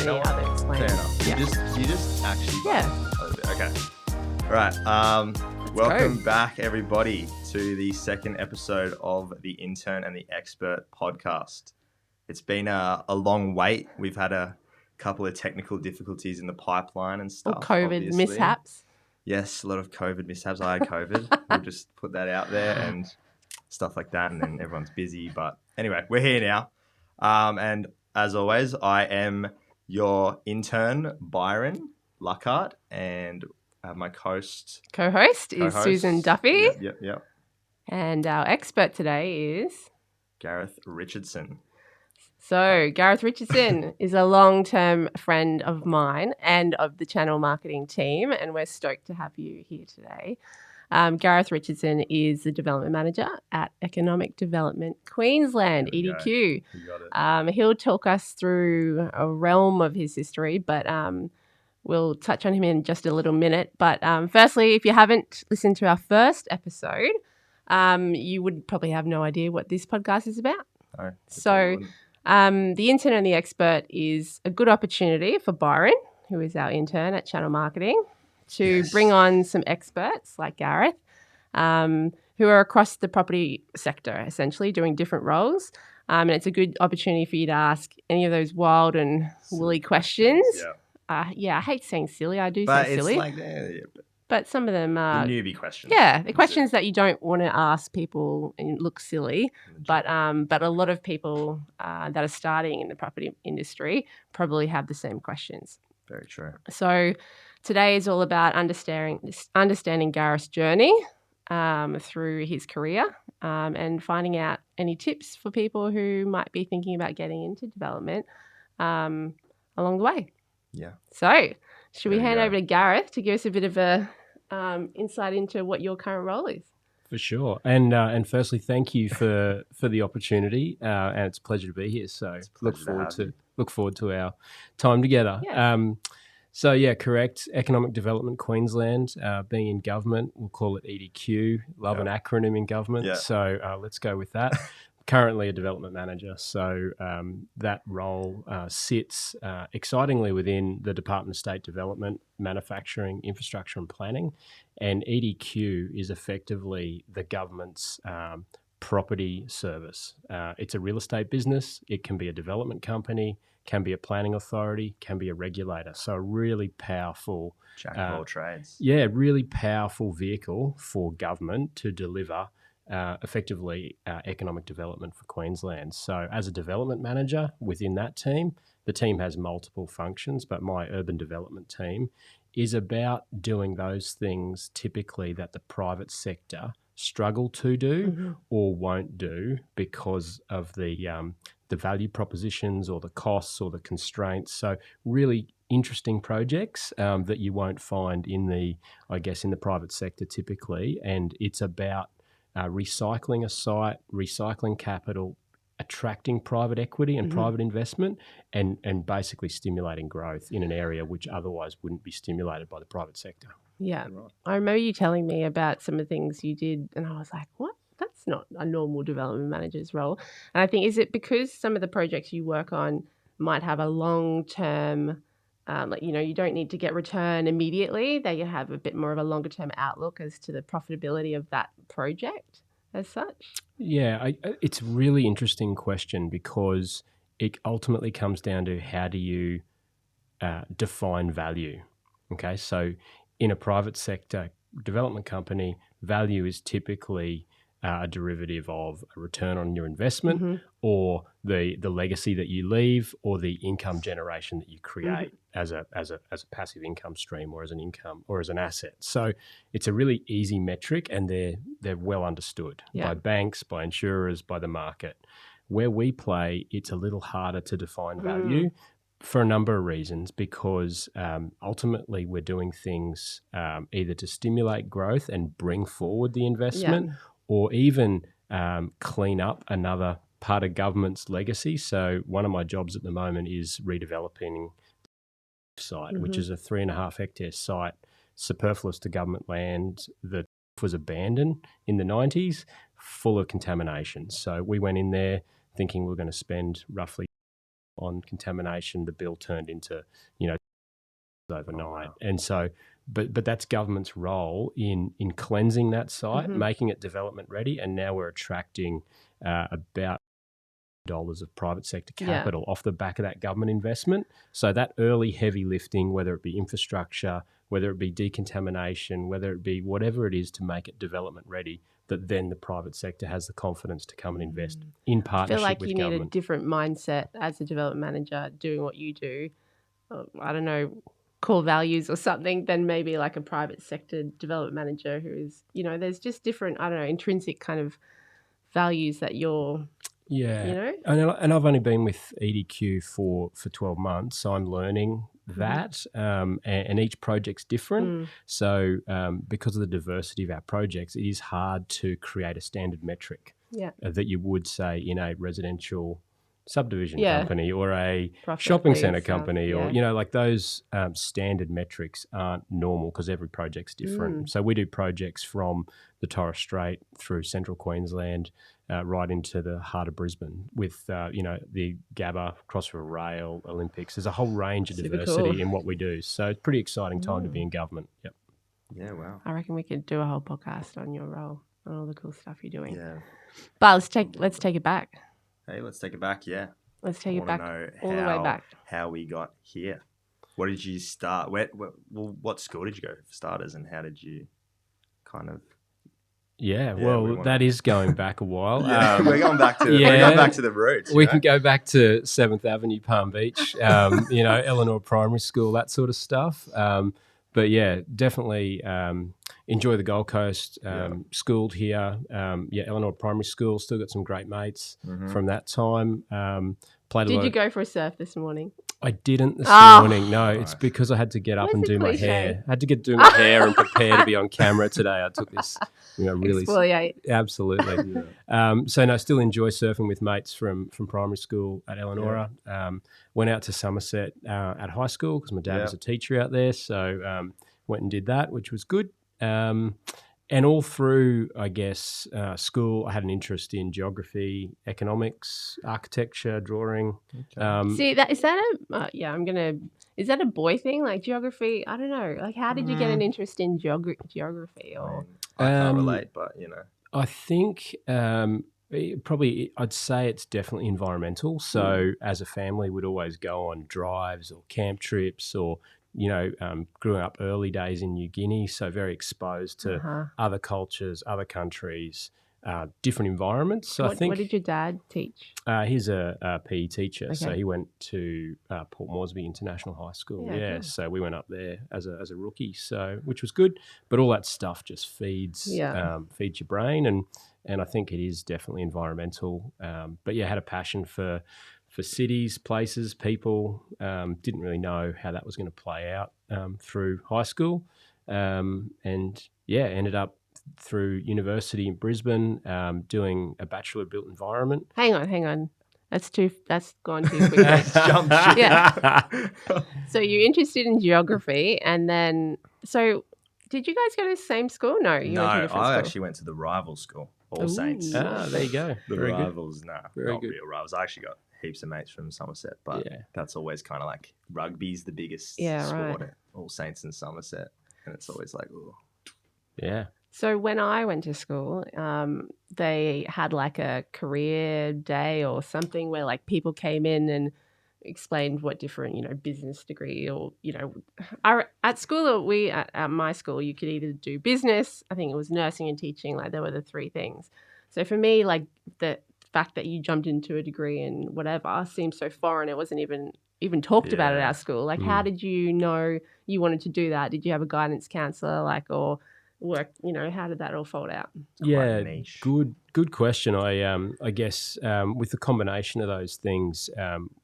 any other explaining. Fair enough. Yeah. You just actually... Yeah. Okay. All right. Welcome back, everybody, to the second episode of the Intern and the Expert podcast. It's been a long wait. We've had a couple of technical difficulties in the pipeline and stuff. Or COVID obviously. mishaps. Yes, a lot of COVID mishaps. I had COVID. We'll just put that out there and stuff like that, and then everyone's busy. But anyway, we're here now. And as always, I am your intern, Byron Luckhart, and my co-host is Susan Duffy. Yep. And our expert today is... Gareth Richardson. So Gareth Richardson is a long-term friend of mine and of the channel marketing team, and we're stoked to have you here today. Gareth Richardson is the development manager at Economic Development Queensland, EDQ. You got it. He'll talk us through a realm of his history, but we'll touch on him in just a little minute. But firstly, if you haven't listened to our first episode, you would probably have no idea what this podcast is about. No, So the Intern and the Expert is a good opportunity for Byron, who is our intern at Channel Marketing, to bring on some experts like Gareth, who are across the property sector, essentially doing different roles. And it's a good opportunity for you to ask any of those wild and woolly questions. Yeah. I hate saying silly. I do But say it's silly. like But some of them are... the newbie questions. Yeah, the questions that you don't want to ask people and look silly. But a lot of people that are starting in the property industry probably have the same questions. Very true. So today is all about understanding Gareth's journey through his career and finding out any tips for people who might be thinking about getting into development along the way. Yeah. So should we There you hand go. over to Gareth to give us a bit of a insight into what your current role is? For sure. And firstly, thank you for the opportunity, and it's a pleasure to be here. So look forward to our time together. Yeah. Correct. Economic Development Queensland, being in government, we'll call it EDQ. Love an acronym in government. Yeah. So let's go with that. Currently a development manager. So that role sits excitingly within the Department of State Development, Manufacturing, Infrastructure and Planning. And EDQ is effectively the government's property service. It's a real estate business. It can be a development company, can be a planning authority, can be a regulator. So a really powerful... Jack of all trades. Yeah, really powerful vehicle for government to deliver effectively economic development for Queensland. So as a development manager within that team, the team has multiple functions, but my urban development team is about doing those things typically that the private sector struggle to do or won't do because of the value propositions or the costs or the constraints. So really interesting projects that you won't find in the private sector typically, and it's about recycling a site, recycling capital, attracting private equity and private investment, and basically stimulating growth in an area which otherwise wouldn't be stimulated by the private sector. Yeah. I remember you telling me about some of the things you did, and I was like, what? That's not a normal development manager's role. And I think, is it because some of the projects you work on might have a long-term, you don't need to get return immediately. They have a bit more of a longer-term outlook as to the profitability of that project as such? Yeah, it's a really interesting question because it ultimately comes down to how do you define value. Okay, so in a private sector development company, value is typically a derivative of a return on your investment or the legacy that you leave or the income generation that you create as a passive income stream or as an income or as an asset. So it's a really easy metric, and they're well understood by banks, by insurers, by the market. Where we play, it's a little harder to define value for a number of reasons, because ultimately we're doing things either to stimulate growth and bring forward the investment or even clean up another part of government's legacy. So one of my jobs at the moment is redeveloping the site, which is a 3.5 hectare site, superfluous to government land, that was abandoned in the 90s, full of contamination. So we went in there thinking we were going to spend roughly on contamination, the bill turned into, overnight. Oh, wow. And so, but that's government's role in cleansing that site, Mhm. making it development ready, and now we're attracting about dollars of private sector Yeah. capital off the back of that government investment. So that early heavy lifting, whether it be infrastructure, whether it be decontamination, whether it be whatever it is to make it development ready, that then the private sector has the confidence to come and invest in I partnership feel like with you need a government. different mindset as a development manager doing what you do. I don't know, core values or something than maybe like a private sector development manager who is, there's just different, I don't know, intrinsic kind of values that you're, Yeah, and I've only been with EDQ for 12 months, so I'm learning that, and each project's different. So because of the diversity of our projects, it is hard to create a standard metric that you would say in a residential subdivision company or a Profit, shopping centre please, company, or like those standard metrics aren't normal because every project's different. So we do projects from the Torres Strait through central Queensland, right into the heart of Brisbane with, the Gabba, Cross River Rail, Olympics. There's a whole range of Super diversity cool. in what we do. So it's a pretty exciting time to be in government. Yep. Yeah, wow. I reckon we could do a whole podcast on your role and all the cool stuff you're doing. Yeah. But let's take it back. Hey, let's take it back. Yeah. Let's take it back Know all the way back. how we got here. What did you start? What school did you go for starters, and how did you kind of? Yeah, well, that is going back a while. We're going back to the roots. We can go back to 7th Avenue, Palm Beach, Eleanor Primary School, that sort of stuff. But yeah, definitely enjoy the Gold Coast. Schooled here. Eleanor Primary School. Still got some great mates from that time. Did you go for a surf this morning? I didn't this morning. No, it's because I had to get up and do my cliche? hair. I had to do my hair and prepare to be on camera today. I took this, really exfoliate. Absolutely. So no, still enjoy surfing with mates from primary school at Eleanor. Went out to Somerset at high school because my dad was a teacher out there. So went and did that, which was good. And all through, I guess, school, I had an interest in geography, economics, architecture, drawing. See, is that a boy thing, like geography? I don't know. Like, how did you get an interest in geography? Or I can't relate, but I think probably I'd say it's definitely environmental. So as a family, we'd always go on drives or camp trips or grew up early days in New Guinea, so very exposed to other cultures, other countries, different environments. So what did your dad teach? He's a PE teacher, so he went to Port Moresby International High School. Cool. So we went up there as a rookie, which was good. But all that stuff just feeds your brain, and I think it is definitely environmental. But had a passion for cities, places, people. Didn't really know how that was going to play out through high school. Ended up through university in Brisbane doing a Bachelor of Built Environment. Hang on. That's gone too quickly. Jump ship. Yeah. So you're interested in geography, and then, so did you guys go to the same school? No, you went to a different school. I actually went to the rival school, All Saints. There you go. The Very rivals, good. Not real rivals. I actually got heaps of mates from Somerset, but that's always kind of like rugby's the biggest sport at All Saints in Somerset, and it's always like, oh. Yeah. So when I went to school, they had like a career day or something where like people came in and explained what different, business degree or, at school, at my school, you could either do business, I think it was nursing and teaching, like there were the three things. So for me, like the fact that you jumped into a degree in whatever seems so foreign. It wasn't even talked about at our school. Like, how did you know you wanted to do that? Did you have a guidance counsellor, or work? How did that all fold out? Yeah, good question. I guess with the combination of those things,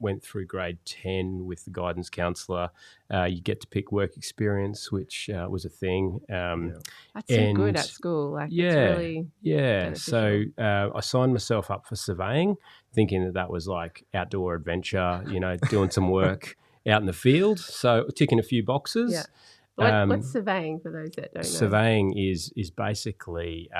went through grade 10 with the guidance counsellor. You get to pick work experience, which was a thing. That's so good at school. Like, it's really beneficial. So I signed myself up for surveying, thinking that was like outdoor adventure, doing some work out in the field. So ticking a few boxes. Yeah. What's surveying for those that don't know? Surveying is basically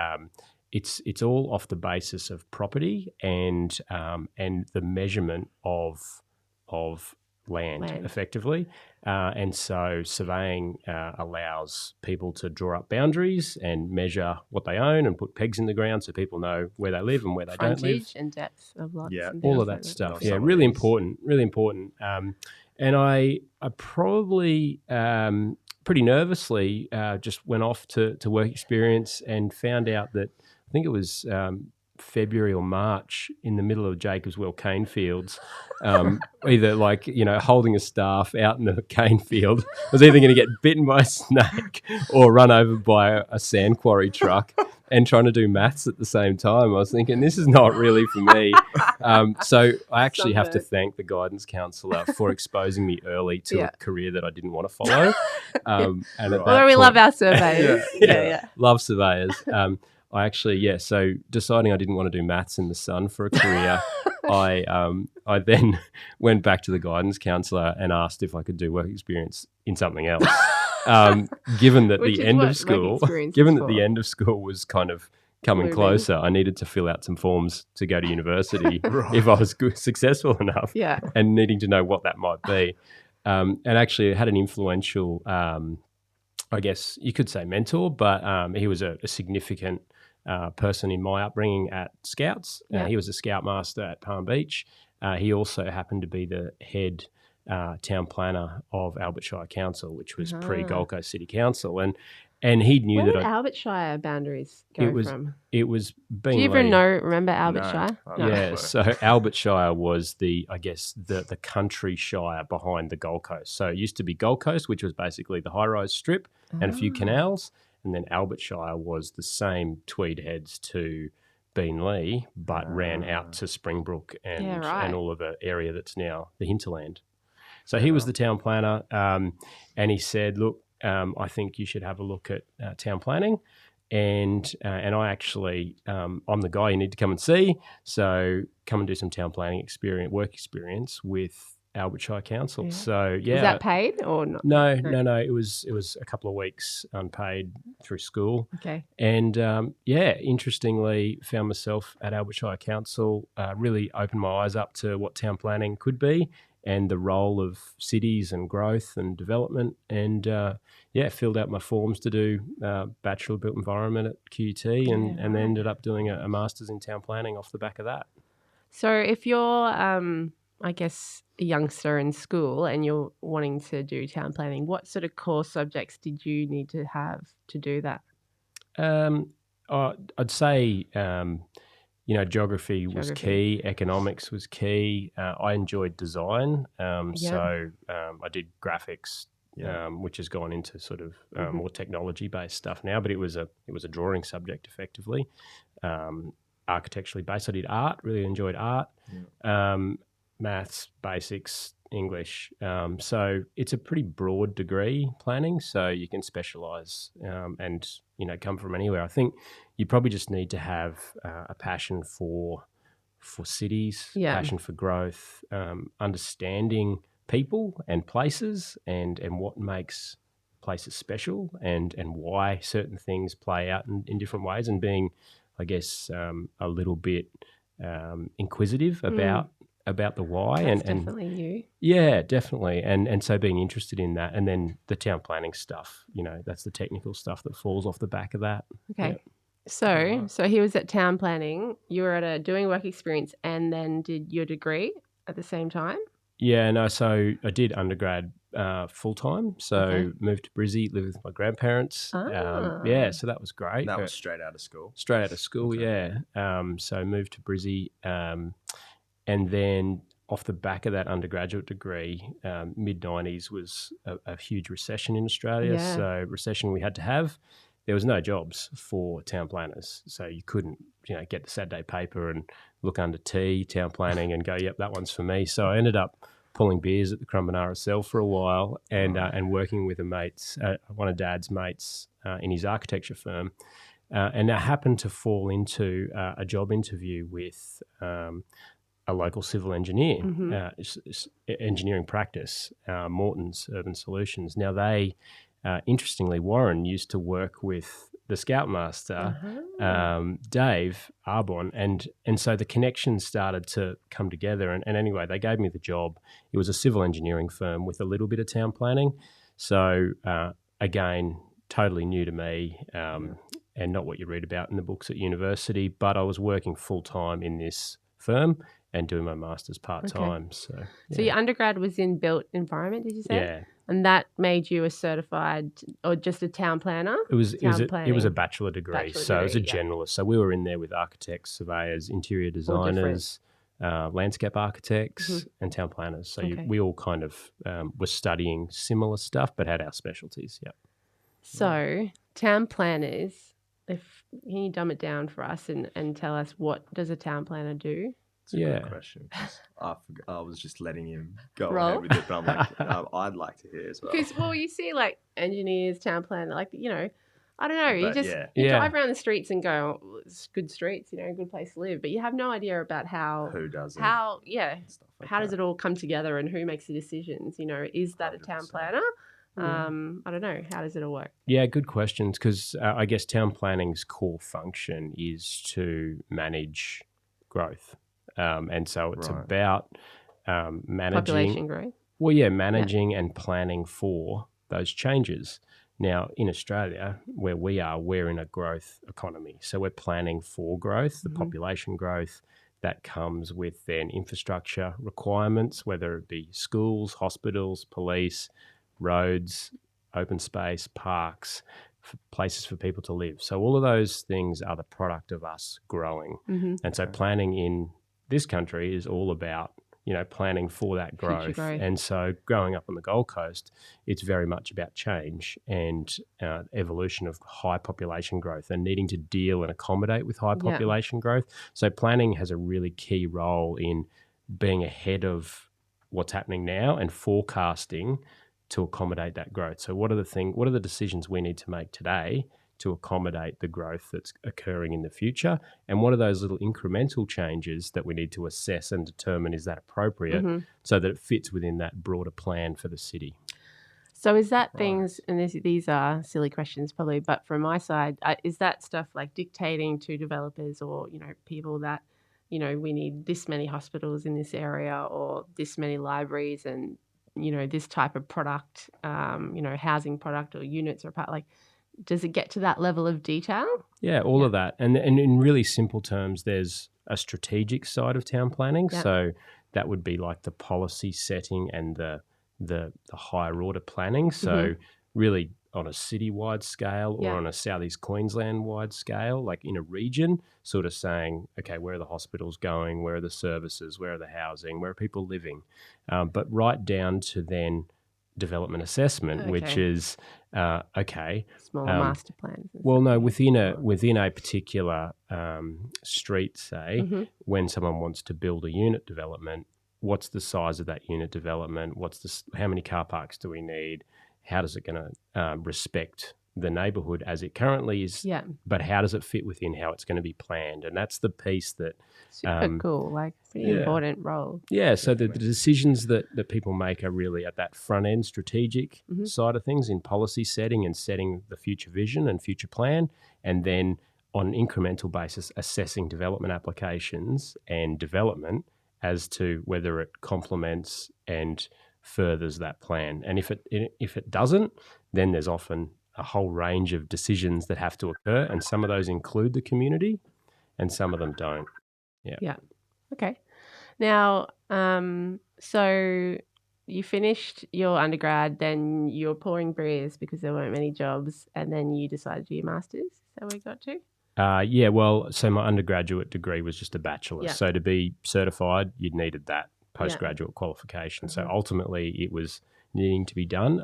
it's all off the basis of property and the measurement of of land. Land. Effectively. And so surveying allows people to draw up boundaries and measure what they own and put pegs in the ground so people know where they live and where they don't live. Frontage and depth of lots. Yeah. And All things of that like stuff. Love Yeah, some of really these. important, really important. And I probably pretty nervously just went off to work experience and found out that I think it was February or March in the middle of Jacobs Well cane fields, either holding a staff out in a cane field. I was either going to get bitten by a snake or run over by a sand quarry truck. And trying to do maths at the same time, I was thinking, this is not really for me. So I actually have to thank the guidance counsellor for exposing me early to a career that I didn't want to follow. And at that Although we point, love our surveys. Yeah. love surveyors. I actually, so deciding I didn't want to do maths in the sun for a career, I then went back to the guidance counsellor and asked if I could do work experience in something else. Given that the end of school was kind of coming closer, I needed to fill out some forms to go to university if I was successful enough, and needing to know what that might be. And actually, it had an influential, I guess you could say, mentor, but he was a significant person in my upbringing at Scouts. He was a Scoutmaster at Palm Beach. He also happened to be the head town planner of Albert Shire Council, which was pre-Gold Coast City Council, and he knew Where that did Albert Shire boundaries go from? It was Beenleigh. Do you even remember Albert Shire? No. Yeah, so Albert Shire was the country shire behind the Gold Coast. So it used to be Gold Coast, which was basically the high-rise strip and a few canals, and then Albert Shire was the same Tweed Heads to Beenleigh, but ran out to Springbrook and all of the area that's now the hinterland. So he was the town planner, and he said, look, I think you should have a look at town planning. And I actually, I'm the guy you need to come and see. So come and do some town planning work experience with Albert Shire Council. Yeah. So was that paid or not? No. It was a couple of weeks unpaid through school. Okay. And interestingly, found myself at Albert Shire Council. Really opened my eyes up to what town planning could be and the role of cities and growth and development, and filled out my forms to do Bachelor of Built Environment at QUT, and then ended up doing a Masters in Town Planning off the back of that. So if you're, I guess, a youngster in school and you're wanting to do town planning, what sort of core subjects did you need to have to do that? I'd say... geography was key. Economics was key. I enjoyed design, so I did graphics, which has gone into sort of more technology-based stuff now. But it was a drawing subject, effectively, architecturally based. I did art. Really enjoyed art, maths, basics, English. So it's a pretty broad degree, planning. So you can specialise and come from anywhere. I think you probably just need to have a passion for cities, passion for growth, understanding people and places, and what makes places special, and why certain things play out in different ways, and being, I guess, a little bit inquisitive about the why. That's definitely you. Yeah, definitely. And so being interested in that, and then the town planning stuff, that's the technical stuff that falls off the back of that. Okay. Yep. So he was at town planning, you were at doing work experience, and then did your degree at the same time? Yeah, no, so I did undergrad full-time, so moved to Brizzy, lived with my grandparents. So that was great. That was straight out of school? Straight out of school, yeah. So moved to Brizzy, and then off the back of that undergraduate degree, mid-90s was a huge recession in Australia. Yeah. So recession we had to have. There was no jobs for town planners. So you couldn't, get the Saturday paper and look under town planning and go, yep, that one's for me. So I ended up pulling beers at the Crumbinara Cell for a while and working with one of Dad's mates in his architecture firm. And I happened to fall into a job interview with a local civil engineer, engineering practice, Morton's Urban Solutions. Now they, interestingly, Warren used to work with the Scoutmaster, Uh-huh. Dave Arbon, and so the connections started to come together. And anyway, they gave me the job. It was a civil engineering firm with a little bit of town planning. So again, totally new to me, and not what you read about in the books at university. But I was working full time in this firm and doing my master's part time. So your undergrad was in built environment, did you say? yeah. And that made you a certified or just a town planner? It was a planning. bachelor degree, Bachelor so it was a degree, yeah. generalist. So we were in there with architects, surveyors, interior designers, landscape architects, and town planners. So we all kind of were studying similar stuff, but had our specialties. Yeah. So town planners, can you dumb it down for us and tell us what does a town planner do? It's a good question. 'Cause I was just letting him go Roll. ahead with it, but I'm like, I'd like to hear as well. Because, you see like engineers, town planner, like, I don't know. But You drive around the streets and go, oh, it's good streets, good place to live. But you have no idea about who does it? how Stuff does it all come together and who makes the decisions? Is that a town 100%. planner? I don't know. How does it all work? Yeah, good questions. Because I guess town planning's core function is to manage growth, and so it's about managing Population growth. Well, yeah, managing and planning for those changes. Now, in Australia, where we are, we're in a growth economy. So we're planning for growth, the population growth that comes with then infrastructure requirements, whether it be schools, hospitals, police, roads, open space, parks, places for people to live. So all of those things are the product of us growing. And so planning in this country is all about planning for that growth. And so growing up on the Gold Coast, it's very much about change and evolution of high population growth and needing to deal and accommodate with high population growth. So planning has a really key role in being ahead of what's happening now and forecasting to accommodate that growth. So what are the decisions we need to make today to accommodate the growth that's occurring in the future? And what are those little incremental changes that we need to assess and determine is that appropriate so that it fits within that broader plan for the city? So is that things, and these are silly questions probably, but from my side, is that stuff like dictating to developers or, people that, we need this many hospitals in this area or this many libraries and, this type of product, housing product or units or part, like, does it get to that level of detail? Yeah, all of that. And in really simple terms, there's a strategic side of town planning. Yeah. So that would be like the policy setting and the higher order planning. So really on a city-wide scale or on a Southeast Queensland-wide scale, like in a region, sort of saying, okay, where are the hospitals going? Where are the services? Where are the housing? Where are people living? But right down to then development assessment, which is smaller master plans. Well, no, within a particular street, say, when someone wants to build a unit development, what's the size of that unit development? How many car parks do we need? How does it going to respect the neighbourhood as it currently is? Yeah. But how does it fit within how it's going to be planned? And that's the piece that super cool, like pretty important role. Yeah, so the decisions that people make are really at that front end strategic side of things in policy setting and setting the future vision and future plan, and then on an incremental basis assessing development applications and development as to whether it complements and furthers that plan. And if it doesn't, then there's often a whole range of decisions that have to occur, and some of those include the community and some of them don't. Yeah. Okay. Now, so you finished your undergrad, then you were pouring beers because there weren't many jobs, and then you decided to do your master's. Is that where you got to? So my undergraduate degree was just a bachelor's. Yeah. So to be certified, you'd needed that postgraduate qualification. So ultimately it was needing to be done.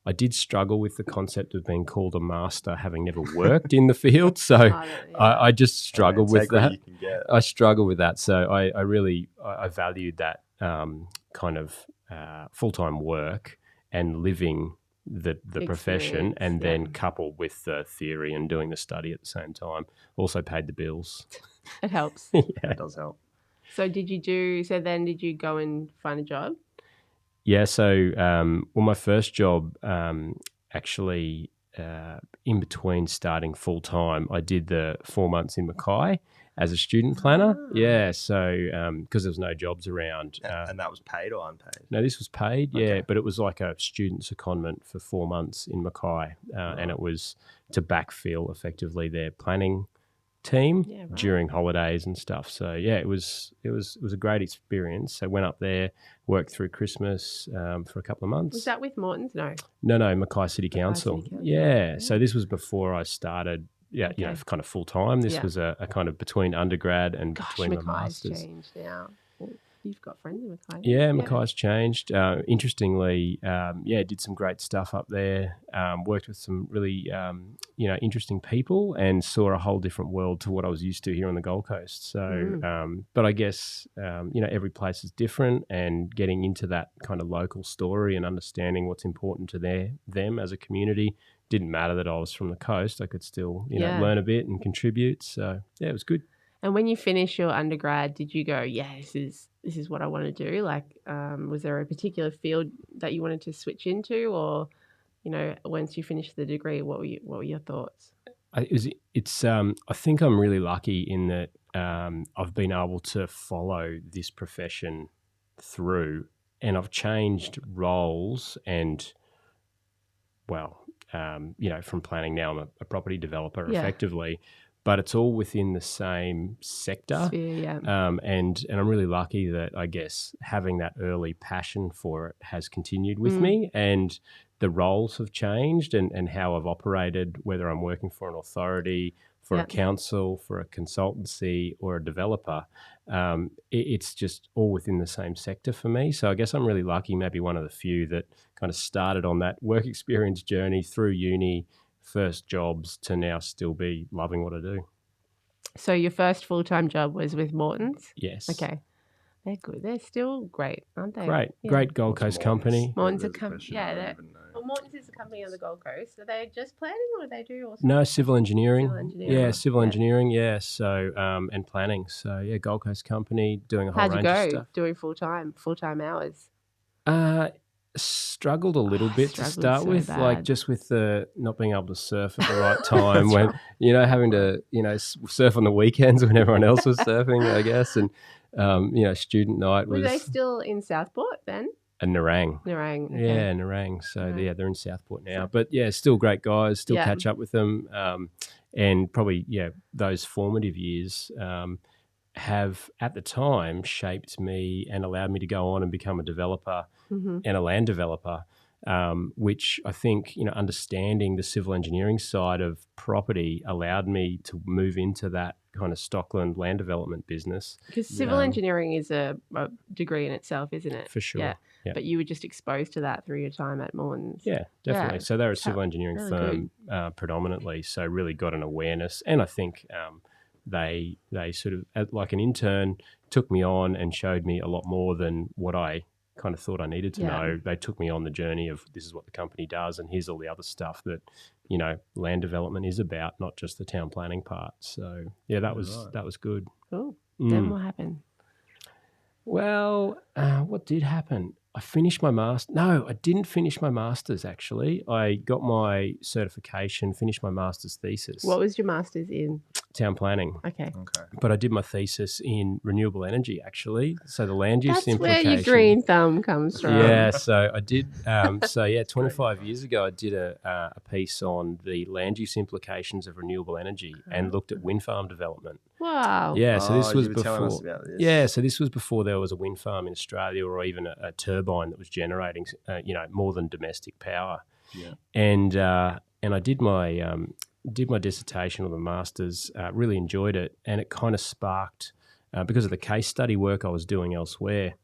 I did struggle with the concept of being called a master, having never worked in the field. So I just struggled with that. You can get. I struggle with that. So I really valued that kind of full-time work and living the profession, and then coupled with the theory and doing the study at the same time. Also paid the bills. It helps. It does help. So did you go and find a job? Yeah, so my first job actually in between starting full time, I did the 4 months in Mackay as a student planner. Ah. Yeah, so because there was no jobs around. And that was paid or unpaid? No, this was paid, yeah, Okay. but it was like a student secondment for 4 months in Mackay, and it was to backfill effectively their planning team Yeah, right. during holidays and stuff. So yeah, it was a great experience. I went up there, worked through Christmas for a couple of months. Was that with Morton's? No. No, Mackay City Council. City Council. Yeah, so this was before I started. Yeah, you know, Okay. kind of full time. This Yeah. was a kind of between undergrad and Gosh, between my Mackay's masters. changed now. Well, you've got friends in Mackay. Yeah, Mackay's changed. Interestingly, did some great stuff up there. Worked with some really, interesting people, and saw a whole different world to what I was used to here on the Gold Coast. So, but I guess every place is different, and getting into that kind of local story and understanding what's important to them as a community. Didn't matter that I was from the coast; I could still, learn a bit and contribute. So, yeah, it was good. And when you finished your undergrad, did you go, yeah, this is what I want to do? Like, was there a particular field that you wanted to switch into, or, once you finished the degree, what were your thoughts? I think I'm really lucky in that I've been able to follow this profession through, and I've changed roles and, from planning now, I'm a property developer effectively, but it's all within the same sector. Sphere, yeah. And I'm really lucky that, I guess, having that early passion for it has continued with me, and the roles have changed and how I've operated, whether I'm working for an authority, for a council, for a consultancy or a developer. It's just all within the same sector for me. So I guess I'm really lucky, maybe one of the few that kind of started on that work experience journey through uni, first jobs, to now still be loving what I do. So your first full-time job was with Morton's? Yes. Okay. They're good. They're still great, aren't they? Great. Yeah. Great Gold Coast company. Morton's There's a question I don't even know. Well, Morton's is a company on the Gold Coast. Are they just planning, or do they do also? No, civil engineering. Civil engineering. Yeah, civil Yeah. engineering. Yeah, so and planning. So yeah, Gold Coast company doing a whole How'd you range of go stuff. doing full-time hours? Struggled a little bit to struggled start so with, bad. like just with the not being able to surf at the right time when having to surf on the weekends when everyone else was surfing, I guess, and student night Were was they still in Southport then? a Nerang. Nerang. Okay. Yeah, Nerang. So Right. yeah, they're in Southport now, but yeah, still great guys. Still Yeah. catch up with them, and probably those formative years have at the time shaped me and allowed me to go on and become a developer and a land developer, which I think understanding the civil engineering side of property allowed me to move into that kind of stockland land development business. Because civil engineering is a degree in itself, isn't it? For sure. Yeah. Yeah. But you were just exposed to that through your time at Morton's. Yeah, definitely. Yeah. So they're a civil engineering really firm predominantly, so really got an awareness. And I think they sort of, like an intern, took me on and showed me a lot more than what I kind of thought I needed to know. They took me on the journey of this is what the company does, and here's all the other stuff that land development is about, not just the town planning part. So yeah, that was good. Cool. Then what happened? Well, what did happen? I finished my master. No, I didn't finish my master's, actually. I got my certification, finished my master's thesis. What was your master's in? Town planning. Okay. But I did my thesis in renewable energy, actually. So the land use That's where implication. your green thumb comes from. Yeah, so I did. 25 years ago, I did a piece on the land use implications of renewable energy and looked at wind farm development. Wow. Yeah, so this was you were telling us before. about this. Yeah, so this was before there was a wind farm in Australia, or even a turbine that was generating, more than domestic power. Yeah. And I did my dissertation or the master's. Really enjoyed it, and it kind of sparked because of the case study work I was doing elsewhere.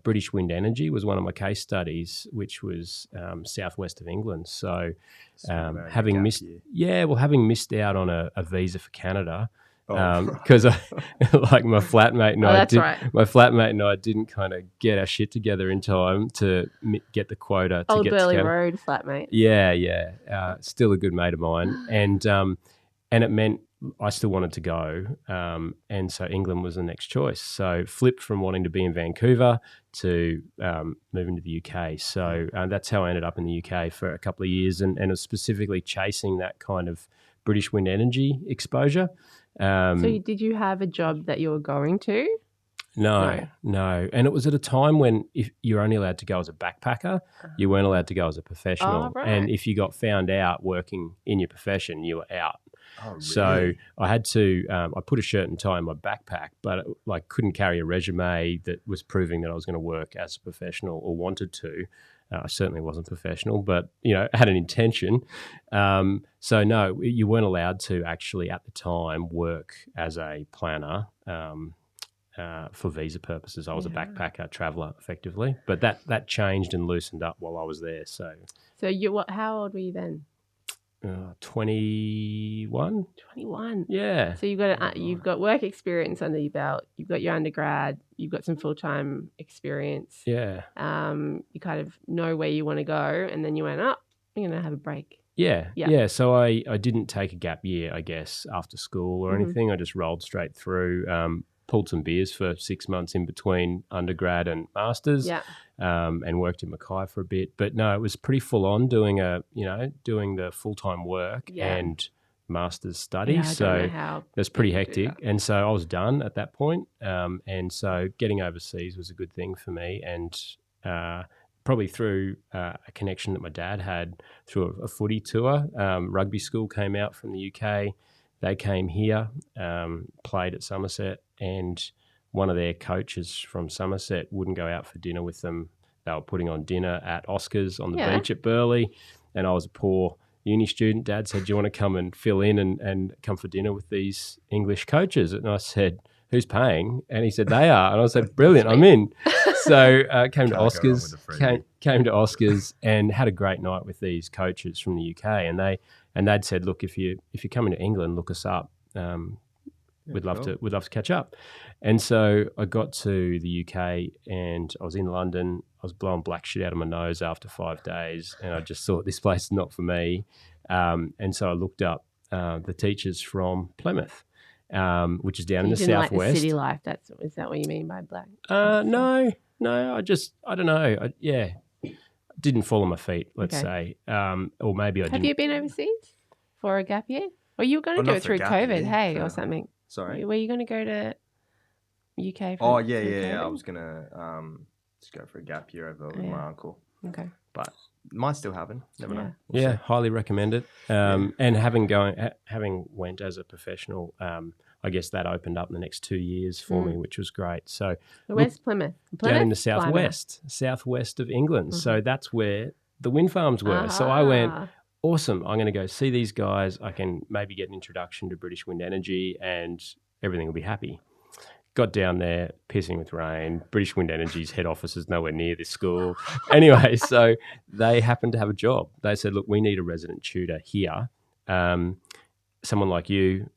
British wind energy was one of my case studies, which was southwest of England. So having missed out on a visa for Canada. Because my flatmate and I didn't kind of get our shit together in time to get the quota to Old get Burley to Canada. Road flatmate. Yeah. Still a good mate of mine, and it meant I still wanted to go, and so England was the next choice. So flipped from wanting to be in Vancouver to moving to the UK. So that's how I ended up in the UK for a couple of years, and was specifically chasing that kind of British wind energy exposure. Did you have a job that you were going to? No. And it was at a time when if you're only allowed to go as a backpacker, you weren't allowed to go as a professional. Oh, right. And if you got found out working in your profession, you were out. Oh, really? So I had to, I put a shirt and tie in my backpack, but couldn't carry a resume that was proving that I was going to work as a professional or wanted to. I certainly wasn't professional, but, had an intention. So no, you weren't allowed to actually at the time work as a planner for visa purposes. I was a backpacker, traveller effectively, but that changed and loosened up while I was there. So how old were you then? 21. 21. Yeah. So you've got work experience under your belt. You've got your undergrad. You've got some full-time experience. Yeah. You kind of know where you want to go, and then you went up. I'm going to have a break. Yeah. So I didn't take a gap year, I guess, after school or anything. I just rolled straight through. Pulled some beers for 6 months in between undergrad and masters, and worked in Mackay for a bit. But no, it was pretty full on doing the full time work and masters study. Yeah, so that's pretty hectic. And so I was done at that point. And so getting overseas was a good thing for me. And probably through a connection that my dad had through a footy tour, rugby school came out from the UK. They came here, played at Somerset, and one of their coaches from Somerset wouldn't go out for dinner with them. They were putting on dinner at Oscar's on the beach at Burleigh, and I was a poor uni student. Dad said, do you want to come and fill in and come for dinner with these English coaches? And I said, who's paying? And he said, they are. And I said, brilliant, I'm in. So came to Oscar's and had a great night with these coaches from the UK, and they'd said, look, if you're coming to England, look us up. We'd love to catch up. And so I got to the UK and I was in London. I was blowing black shit out of my nose after 5 days, and I just thought this place is not for me. And so I looked up the teachers from Plymouth, which is down in the southwest. Like the city life. Is that what you mean by black? No. I don't know. Didn't fall on my feet, let's say. Or maybe I didn't. Have you been overseas for a gap year? Or you were going to do it through COVID, or something? Sorry? Were you going to go to UK? I was going to just go for a gap year over with my uncle. Okay. But might still happen. Never know. We'll see. Highly recommend it. And having went as a professional, I guess that opened up the next 2 years for me, which was great. So where's Plymouth? Down in the southwest of England. Mm-hmm. So that's where the wind farms were. So I went, awesome, I'm going to go see these guys. I can maybe get an introduction to British wind energy and everything will be happy. Got down there, pissing with rain. British Wind Energy's head office is nowhere near this school. Anyway, so they happened to have a job. They said, look, we need a resident tutor here. Someone like you,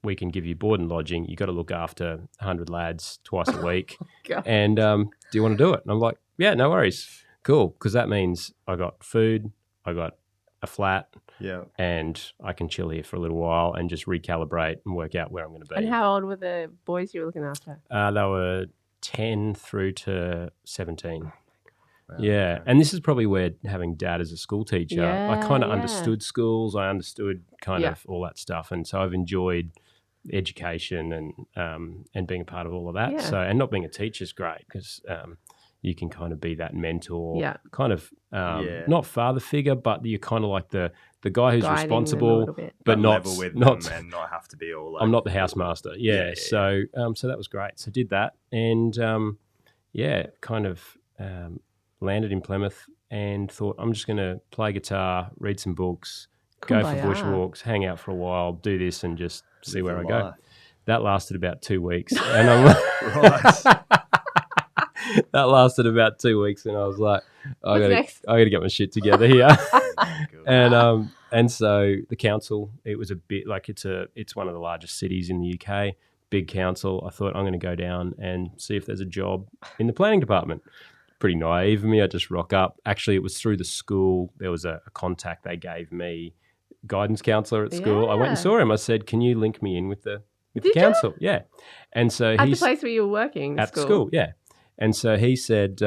we can give you board and lodging. You got to look after 100 lads twice a week. And do you want to do it? And I'm like, yeah, no worries. Cool. Because that means I got food, I got a flat, and I can chill here for a little while and just recalibrate and work out where I'm going to be. And how old were the boys you were looking after? They were 10 through to 17. Yeah, and this is probably where having Dad as a school teacher, I kind of understood schools, I understood kind of all that stuff, and so I've enjoyed education and being a part of all of that. So, and not being a teacher is great because you can kind of be that mentor, kind of not father figure, but you're kind of like the guy who's guiding responsible, but not level with them and not have to be all. Like, I'm not the housemaster. So that was great. So did that, and kind of landed in Plymouth and thought I'm just going to play guitar, read some books, go for bushwalks, hang out for a while, do this, and just see where I go. That lasted about 2 weeks, and I'm like, that lasted about 2 weeks, and I was like, I got to get my shit together here. And so the council, it was a bit like it's one of the largest cities in the UK, big council. I thought I'm going to go down and see if there's a job in the planning department. Pretty naive of me. I just rock up. Actually, it was through the school. There was a contact they gave me guidance counsellor at school. I went and Yeah. saw him. I said, "Can you link me in with the Did you? council?" Yeah, and so At the he's place where you were working, at the school. Yeah, and so he said,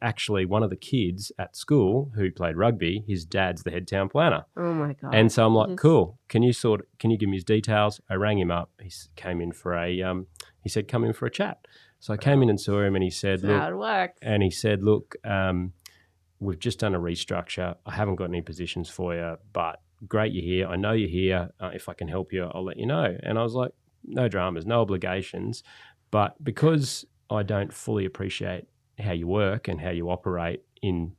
actually, one of the kids at school who played rugby, his dad's the head town planner. Oh my god! And so I'm like, cool. Can you give me his details? I rang him up. He came in for he said, come in for a chat. So I came in and saw him, and he said, That's how it works. And he said, look, we've just done a restructure. I haven't got any positions for you, but great you're here. I know you're here. If I can help you, I'll let you know. And I was like, no dramas, no obligations. But because I don't fully appreciate how you work and how you operate in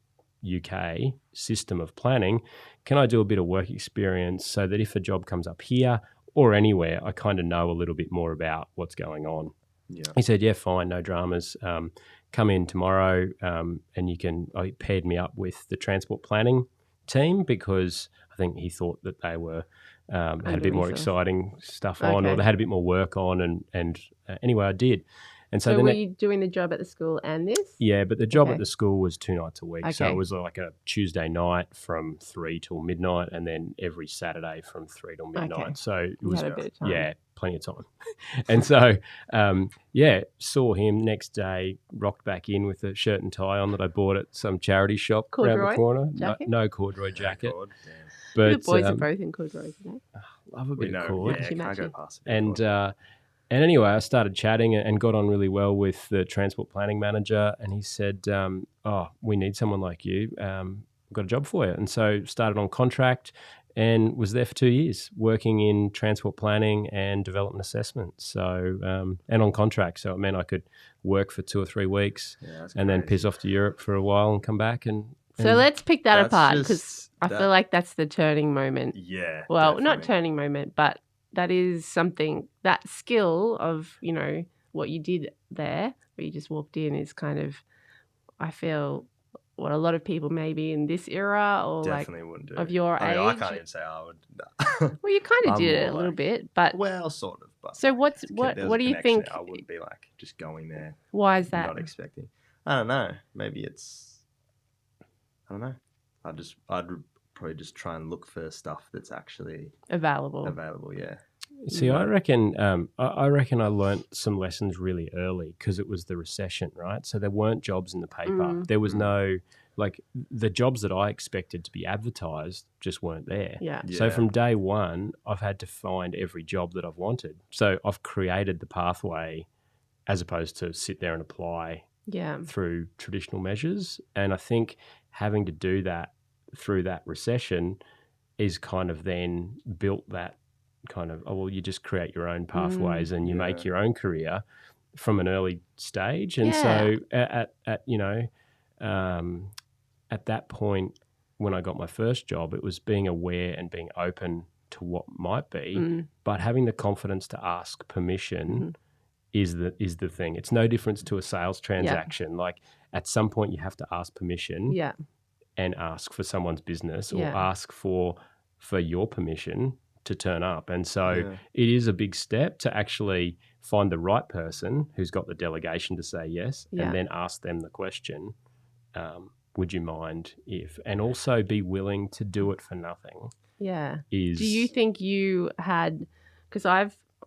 UK system of planning, can I do a bit of work experience so that if a job comes up here or anywhere, I kind of know a little bit more about what's going on? Yeah. He said, yeah, fine, no dramas. Come in tomorrow and I paired me up with the transport planning team because I think he thought that they were had a bit more exciting stuff on, or they had a bit more work on. And anyway, I did. And so were you doing the job at the school and this? Yeah, but the job at the school was 2 nights a week. Okay. So it was like a Tuesday night from 3 till midnight and then every Saturday from 3 till midnight. Okay. So it was, had a bit of time. Yeah, plenty of time. And so, saw him next day, rocked back in with a shirt and tie on that I bought at some charity shop around the corner. No corduroy jacket. But the boys are both in corduroys today. Love a bit of cord. Yeah, can't go past it. And anyway, I started chatting and got on really well with the transport planning manager. And he said, we need someone like you. I've got a job for you. And so started on contract and was there for 2 years working in transport planning and development assessment. So, and on contract. So it meant I could work for 2 or 3 weeks and then piss off to Europe for a while and come back. So let's pick that apart because I feel like that's the turning moment. Yeah. Well, definitely. not turning moment, but that is something, that skill of, what you did there, where you just walked in is kind of, I feel, what a lot of people maybe in this era or definitely wouldn't do. Of your age. I can't even say I would. Well, you kind of did it a little bit, but. Well, sort of. But so what do you think? I wouldn't be like just going there. Why is that? Not expecting. I don't know. Maybe it's, I don't know. I'd probably just try and look for stuff that's actually available. Yeah. See, I reckon I learnt some lessons really early because it was the recession, right? So there weren't jobs in the paper. There was no, the jobs that I expected to be advertised just weren't there. Yeah. So from day one, I've had to find every job that I've wanted. So I've created the pathway as opposed to sit there and apply through traditional measures. And I think having to do that through that recession is kind of then built that kind of, you just create your own pathways and you make your own career from an early stage. And so at that point when I got my first job, it was being aware and being open to what might be, but having the confidence to ask permission is the thing. It's no difference to a sales transaction. Like at some point you have to ask permission and ask for someone's business or ask for your permission to turn up. And so it is a big step to actually find the right person who's got the delegation to say yes and then ask them the question, would you mind if, and also be willing to do it for nothing. Yeah. Do you think you had, because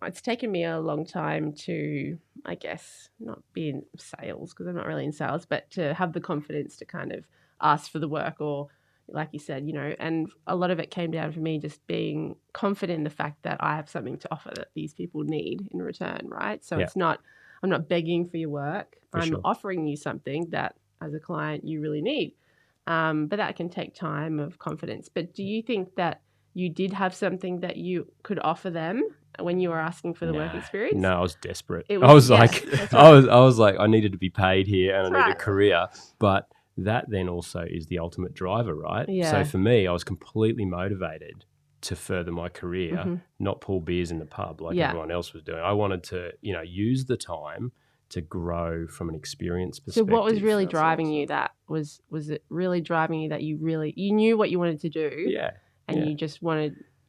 it's taken me a long time to, I guess, not be in sales because I'm not really in sales, but to have the confidence to kind of ask for the work or, like you said, and a lot of it came down for me just being confident in the fact that I have something to offer that these people need in return, right? So it's not, I'm not begging for your work. I'm offering you something that as a client you really need. But that can take time of confidence. But do you think that you did have something that you could offer them when you were asking for the work experience? No, I was desperate. I was like, I needed to be paid here and I need a career. But that then also is the ultimate driver, right? Yeah. So for me, I was completely motivated to further my career, not pull beers in the pub like everyone else was doing. I wanted to, use the time to grow from an experience perspective. So what was really driving you? That was it really driving you that you knew what you wanted to do? Yeah. And you just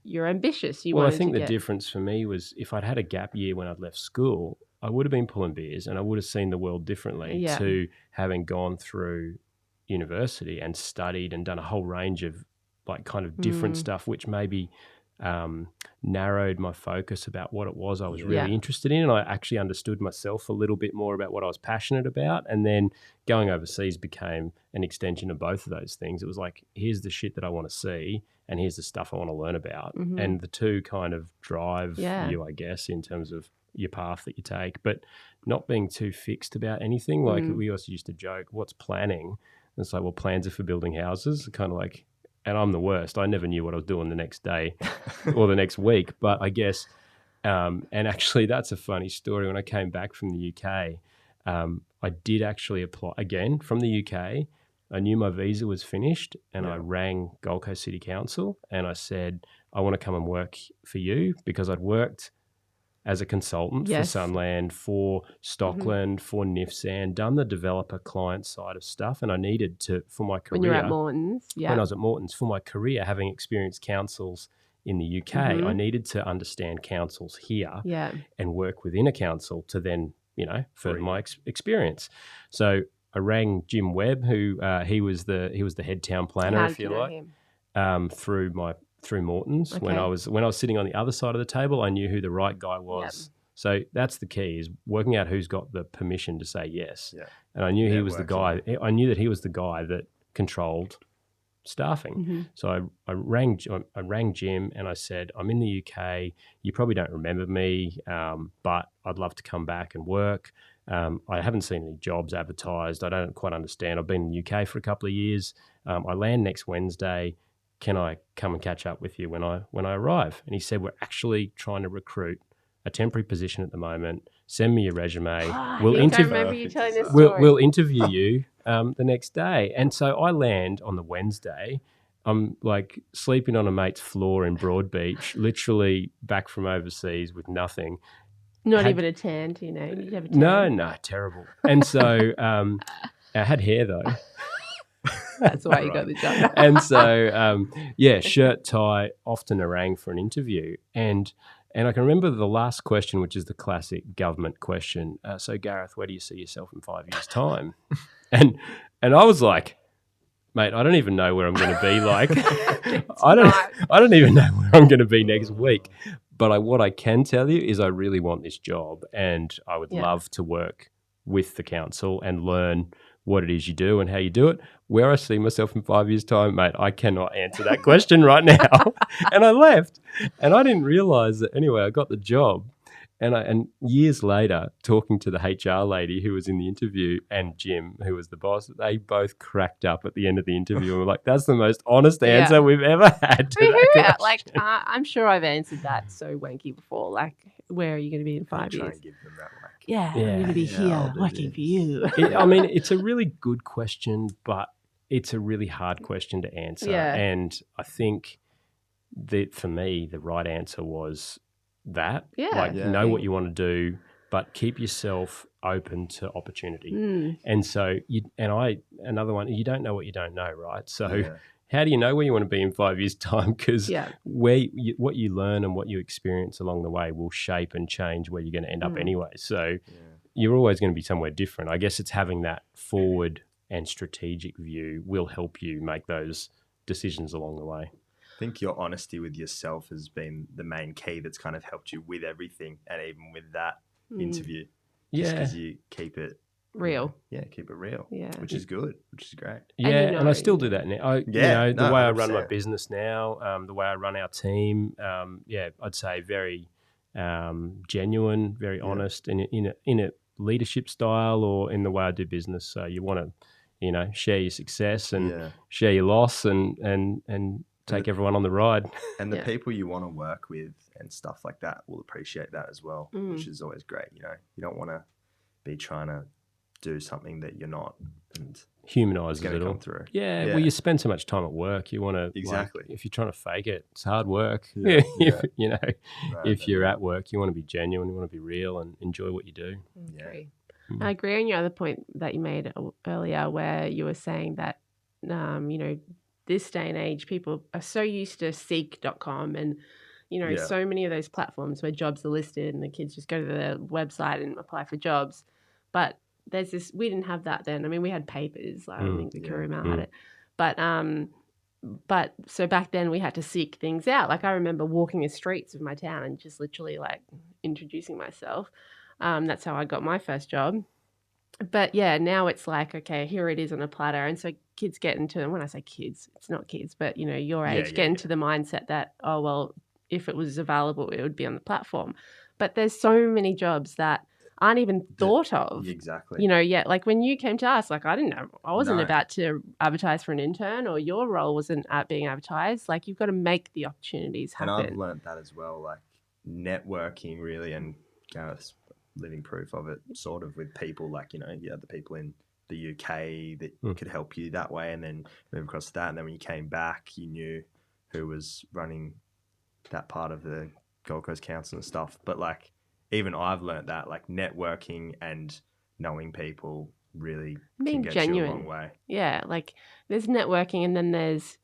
you're ambitious. I think the difference for me was if I'd had a gap year when I'd left school, I would have been pulling beers and I would have seen the world differently to having gone through university and studied and done a whole range of like kind of different stuff, which maybe narrowed my focus about what it was I was really interested in. And I actually understood myself a little bit more about what I was passionate about. And then going overseas became an extension of both of those things. It was like, here's the shit that I want to see and here's the stuff I want to learn about. And the two kind of drive you, I guess, in terms of your path that you take, but not being too fixed about anything. Like we also used to joke, what's planning? And it's like, well, plans are for building houses, kind of like, and I'm the worst. I never knew what I was doing the next day or the next week. But I guess, and actually that's a funny story. When I came back from the UK, I did actually apply again from the UK. I knew my visa was finished and I rang Gold Coast City Council and I said, I want to come and work for you, because I'd worked as a consultant for Sunland, for Stockland, for Nifsan, done the developer client side of stuff. And I needed to, for my career. When you're at Morton's, When I was at Morton's, for my career, having experienced councils in the UK, I needed to understand councils here and work within a council to then, further my experience. So I rang Jim Webb, who he was the head town planner, if you like, through Morton's. When I was sitting on the other side of the table, I knew who the right guy was. So that's the key, is working out who's got the permission to say yes. And I knew he was the guy. I knew that he was the guy that controlled staffing. So I rang Jim and I said, I'm in the UK. You probably don't remember me, but I'd love to come back and work. I haven't seen any jobs advertised. I don't quite understand. I've been in the UK for a couple of years. I land next Wednesday. Can I come and catch up with you when I arrive? And he said, we're actually trying to recruit a temporary position at the moment. Send me your resume. I remember you telling this story. We'll interview you the next day. And so I land on the Wednesday. I'm like sleeping on a mate's floor in Broadbeach, literally back from overseas with nothing. Not even a tan, do you know? Did you have a tan? No, terrible. And so I had hair though. That's why you got the job. And so, shirt, tie, off to Nerang for an interview. And I can remember the last question, which is the classic government question. So, Gareth, where do you see yourself in 5 years' time? And I was like, mate, I don't even know where I'm going to be. Like, I don't even know where I'm going to be next week. But what I can tell you is I really want this job, and I would love to work with the council and learn what it is you do and how you do it. Where I see myself in 5 years' time, mate, I cannot answer that question right now. And I left. And I didn't realise that, anyway, I got the job. And years later, talking to the HR lady who was in the interview and Jim, who was the boss, they both cracked up at the end of the interview and were like, that's the most honest answer we've ever had to that question. I'm sure I've answered that so wanky before. Like, where are you going to be in 5 years? Try and give them that wank. I'm going to be here working for you. I mean, it's a really good question, but it's a really hard question to answer. Yeah. And I think that for me, the right answer was that. Know what you want to do, but keep yourself open to opportunity. And so another one, you don't know what you don't know, right? So how do you know where you want to be in 5 years' time? Because what you learn and what you experience along the way will shape and change where you're going to end up anyway. So you're always going to be somewhere different. I guess it's having that forward and strategic view will help you make those decisions along the way. I think your honesty with yourself has been the main key that's kind of helped you with everything, and even with that interview. Just because you keep it real. Keep it real. Yeah. Which is good, which is great. Yeah, and I still do that now. The way I run my business now, the way I run our team, I'd say very genuine, very honest in a leadership style or in the way I do business. So you want to, share your success and share your loss and take everyone on the ride. And the people you want to work with and stuff like that will appreciate that as well, which is always great. You don't want to be trying to do something that you're not, and humanises it all. Come through. Yeah, well, you spend so much time at work. You want to if you're trying to fake it, it's hard work. If you're at work, you want to be genuine. You want to be real and enjoy what you do. I agree on your other point that you made earlier, where you were saying that this day and age, people are so used to seek.com and, so many of those platforms where jobs are listed and the kids just go to their website and apply for jobs. But we didn't have that then. I mean, we had papers. I don't think the Career Mail had it. But but so back then we had to seek things out. Like I remember walking the streets of my town and just literally like introducing myself. That's how I got my first job. But yeah, now it's like, okay, here it is on a platter. And so kids get into, when I say kids, it's not kids, but you know, your Yeah, age, yeah, get into the mindset that, oh, well, if it was available, it would be on the platform. But there's so many jobs that aren't even thought of, Exactly. you know, yet. Like when you came to us, like I didn't know, I wasn't No. about to advertise for an intern, or your role wasn't being advertised. Like you've got to make the opportunities And happen. I've learnt that as well, like networking really, and living proof of it, sort of, with people like, you know, you had the people in the UK that could help you that way, and then move across to that. And then when you came back, you knew who was running that part of the Gold Coast Council and stuff. But like, even I've learnt that like networking and knowing people really Being can get genuine. you a long way. Yeah, like there's networking, and then there's,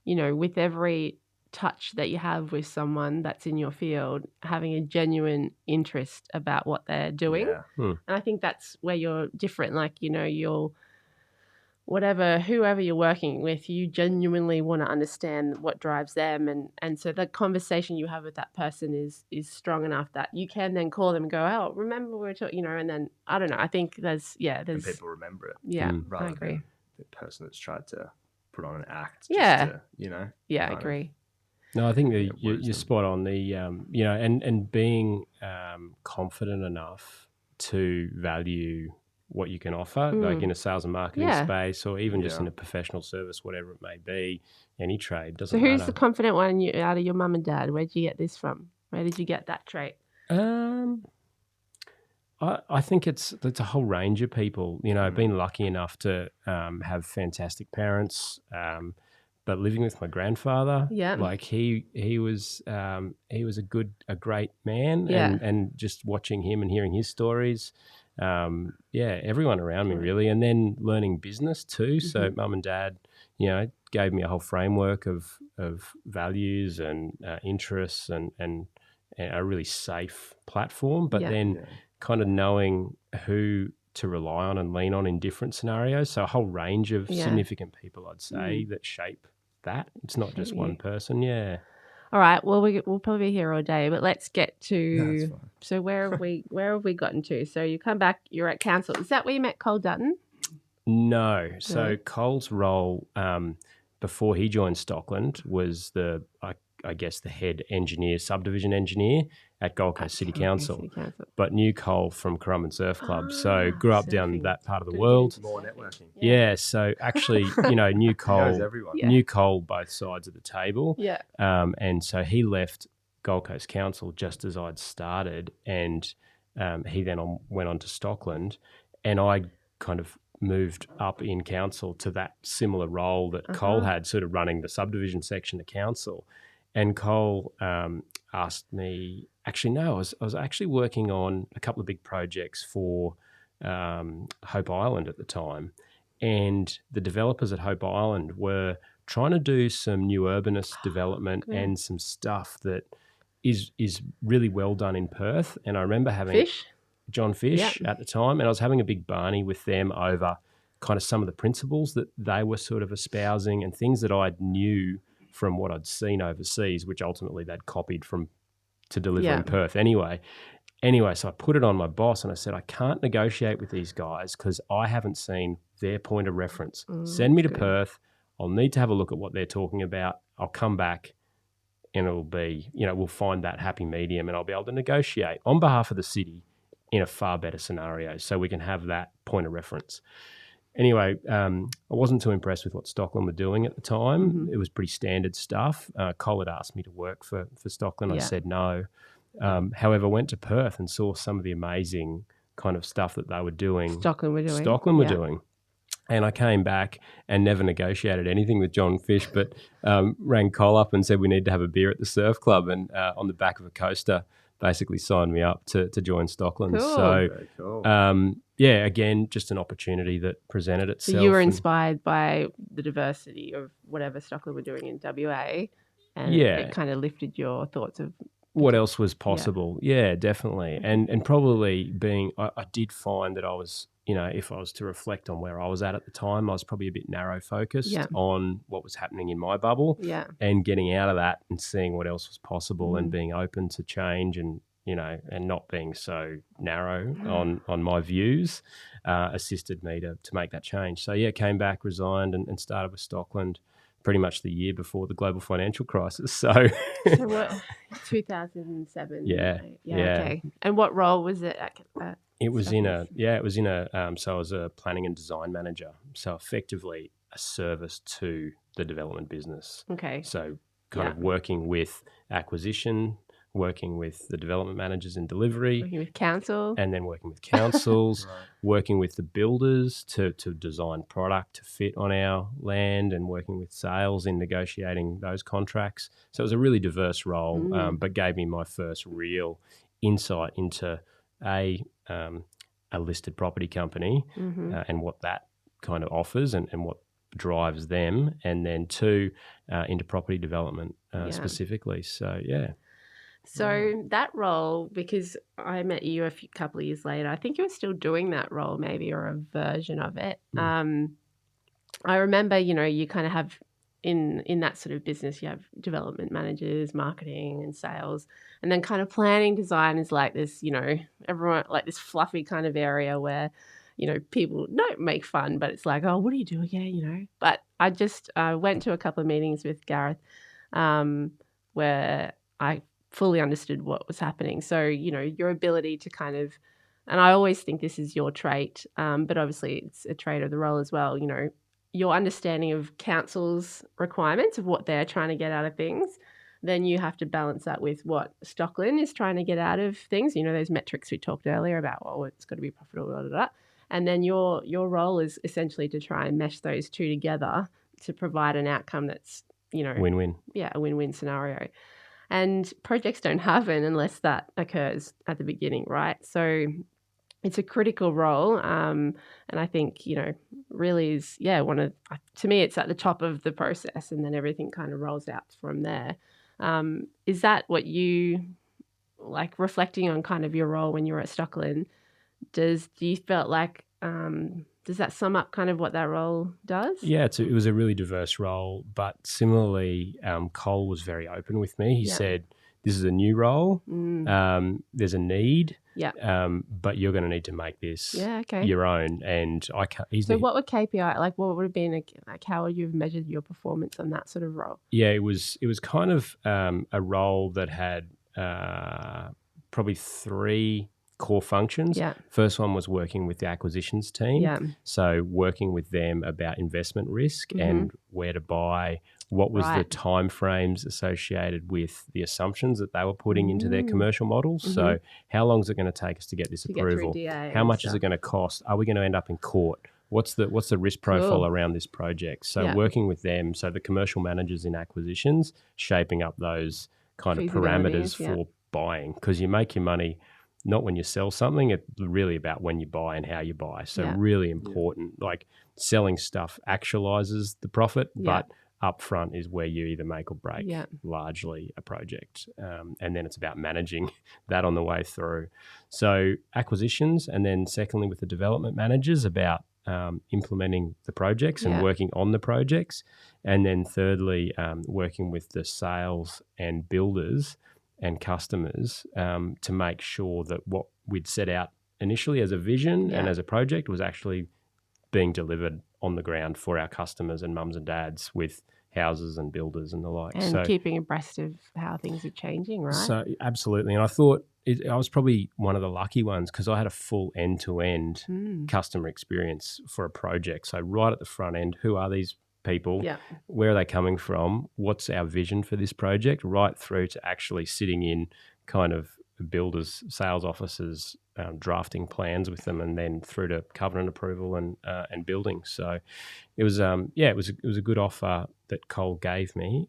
you know, with every touch that you have with someone that's in your field, having a genuine interest about what they're doing. Yeah. And I think that's where you're different. Like, you know, you'll, whoever you're working with, you genuinely want to understand what drives them. And so the conversation you have with that person is strong enough that you can then call them and go, oh, remember we were talking, you know, and then, I don't know, I think there's, And people remember it. yeah, rather I agree. than the person that's tried to put on an act. Yeah. Just to, you know. Yeah, I kind of- agree. No, I think that Yeah, you're spot on. The you know, and being confident enough to value what you can offer, like in a sales and marketing Yeah. space, or even just Yeah. in a professional service, whatever it may be, any trade So doesn't who's matter. the confident one out of your mum and dad? Where'd you get this from? Where did you get that trait? I think it's a whole range of people. You know, I've been lucky enough to have fantastic parents, but living with my grandfather, Yeah. like he was a great man, Yeah. and just watching him and hearing his stories, everyone around me really, and then learning business too. So mum and dad, you know, gave me a whole framework of values and interests and a really safe platform, but then kind of knowing who to rely on and lean on in different scenarios. So a whole range of significant people, I'd say, that shape that. It's not just one person. Yeah. All right. Well, we'll probably be here all day, but let's get to. That's fine. So where have we gotten to? So you come back. You're at council. Is that where you met Cole Dutton? No. So Cole's role before he joined Stockland was I guess the head engineer, subdivision engineer at Gold Coast City Council, but knew Cole from Currumbin Surf Club. So grew up down that part of the world. More networking. Yeah. So actually, you know, knew Cole, knows everyone. knew Cole both sides of the table. Yeah. And so he left Gold Coast Council just as I'd started, and he then went on to Stockland, and I kind of moved up in council to that similar role that Cole had, sort of running the subdivision section of council. And Cole asked me, actually, no, I was actually working on a couple of big projects for Hope Island at the time. And the developers at Hope Island were trying to do some new urbanist development and some stuff that is really well done in Perth. And I remember having John Fish at the time, and I was having a big barney with them over kind of some of the principles that they were sort of espousing and things that I knew from what I'd seen overseas, which ultimately they'd copied to deliver in Perth anyway. So I put it on my boss and I said, I can't negotiate with these guys because I haven't seen their point of reference. Send me to Perth. I'll need to have a look at what they're talking about. I'll come back and it'll be, you know, we'll find that happy medium and I'll be able to negotiate on behalf of the city in a far better scenario so we can have that point of reference. Anyway, I wasn't too impressed with what Stockland were doing at the time. It was pretty standard stuff. Cole had asked me to work for Stockland. I said no. However, I went to Perth and saw some of the amazing kind of stuff that they were doing. Stockland were doing. And I came back and never negotiated anything with John Fish, but rang Cole up and said we need to have a beer at the surf club, and on the back of a coaster basically signed me up to join Stockland. Cool. So, Very cool. again, just an opportunity that presented itself. So you were inspired by the diversity of whatever Stockland were doing in WA, and it kind of lifted your thoughts of what else was Yeah. possible. Yeah, definitely. And probably I did find that I was, if I was to reflect on where I was at the time, I was probably a bit narrow focused Yeah. on what was happening in my bubble Yeah. and getting out of that and seeing what else was possible and Mm. being open to change and, and not being so narrow on my views assisted me to make that change. So yeah, came back, resigned and started with Stockland pretty much the year before the global financial crisis. So So what? 2007. yeah. Okay. And what role was it at It was Stocklands? so I was a planning and design manager. So effectively a service to the development business. Okay. So kind Yeah. of working with acquisition, working with the development managers in delivery, Working with council. and then working with councils, Right. working with the builders to design product to fit on our land, and working with sales in negotiating those contracts. So it was a really diverse role, but gave me my first real insight into a listed property company and what that kind of offers and what drives them, and then two, into property development specifically. So yeah. So that role, because I met you a couple of years later, I think you were still doing that role, maybe, or a version of it. I remember, you kind of have in that sort of business, you have development managers, marketing, and sales, and then kind of planning design is like this, everyone like this fluffy kind of area where, people don't make fun, but it's like, oh, what do you do again, But I just went to a couple of meetings with Gareth, where I fully understood what was happening. So, your ability to kind of, and I always think this is your trait, but obviously it's a trait of the role as well, your understanding of council's requirements of what they're trying to get out of things, then you have to balance that with what Stockland is trying to get out of things. Those metrics we talked earlier about, it's got to be profitable, blah, blah, blah. And then your role is essentially to try and mesh those two together to provide an outcome that's, Win-win. Yeah, a win-win scenario. And projects don't happen unless that occurs at the beginning, right? So it's a critical role. And I think, really is, to me, it's at the top of the process and then everything kind of rolls out from there. Is that what you, like, reflecting on kind of your role when you were at Stockland, do you felt like, does that sum up kind of what that role does? Yeah, it was a really diverse role, but similarly, Cole was very open with me. He said, "This is a new role. There's a need, but you're going to need to make this your own." And I can't. So, what would KPI like? What would have been like? How would you have measured your performance on that sort of role? Yeah, it was kind of a role that had probably three core functions. Yeah. First one was working with the acquisitions team. Yeah. So working with them about investment risk and where to buy, what was the time frames associated with the assumptions that they were putting into their commercial models. So how long is it going to take us to get this approval? How much is it going to cost? Are we going to end up in court? What's the risk profile around this project? So working with them, so the commercial managers in acquisitions, shaping up those kind of parameters for buying, because you make your money not when you sell something, it's really about when you buy and how you buy. So really important, like selling stuff actualizes the profit, but upfront is where you either make or break largely a project. And then it's about managing that on the way through. So acquisitions, and then secondly with the development managers about implementing the projects and working on the projects. And then thirdly, working with the sales and builders and customers to make sure that what we'd set out initially as a vision and as a project was actually being delivered on the ground for our customers and mums and dads with houses and builders and the like. And so, keeping abreast of how things are changing, right? So absolutely. And I thought I was probably one of the lucky ones because I had a full end-to-end customer experience for a project. So right at the front end, who are these people, where are they coming from, what's our vision for this project, right through to actually sitting in kind of builders, sales officers, drafting plans with them, and then through to covenant approval and building. So it was it was a good offer that Cole gave me,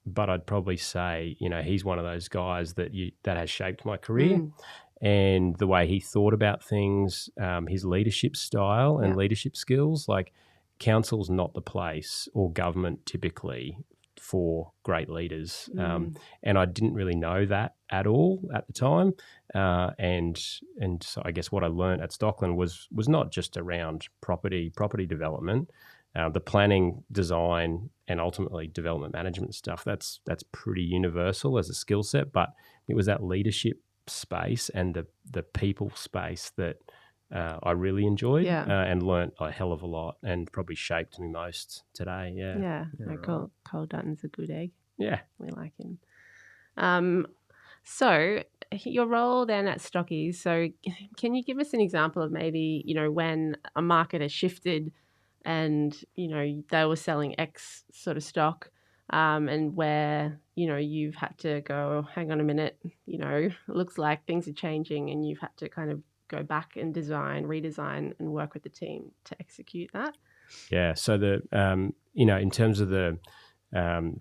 but I'd probably say he's one of those guys that has shaped my career. And the way he thought about things, his leadership style and leadership skills, like council's not the place, or government typically, for great leaders. And I didn't really know that at all at the time. And so I guess what I learned at Stockland was not just around property development, the planning, design, and ultimately development management stuff. That's pretty universal as a skill set, but it was that leadership space and the people space that I really enjoyed and learnt a hell of a lot, and probably shaped me most today. Yeah. Cole Dutton's a good egg. Yeah. We like him. So your role then at Stockies, so can you give us an example of maybe, when a market has shifted and, they were selling X sort of stock, and where, you've had to go, hang on a minute, it looks like things are changing and you've had to kind of go back and redesign and work with the team to execute that? Yeah. So in terms of the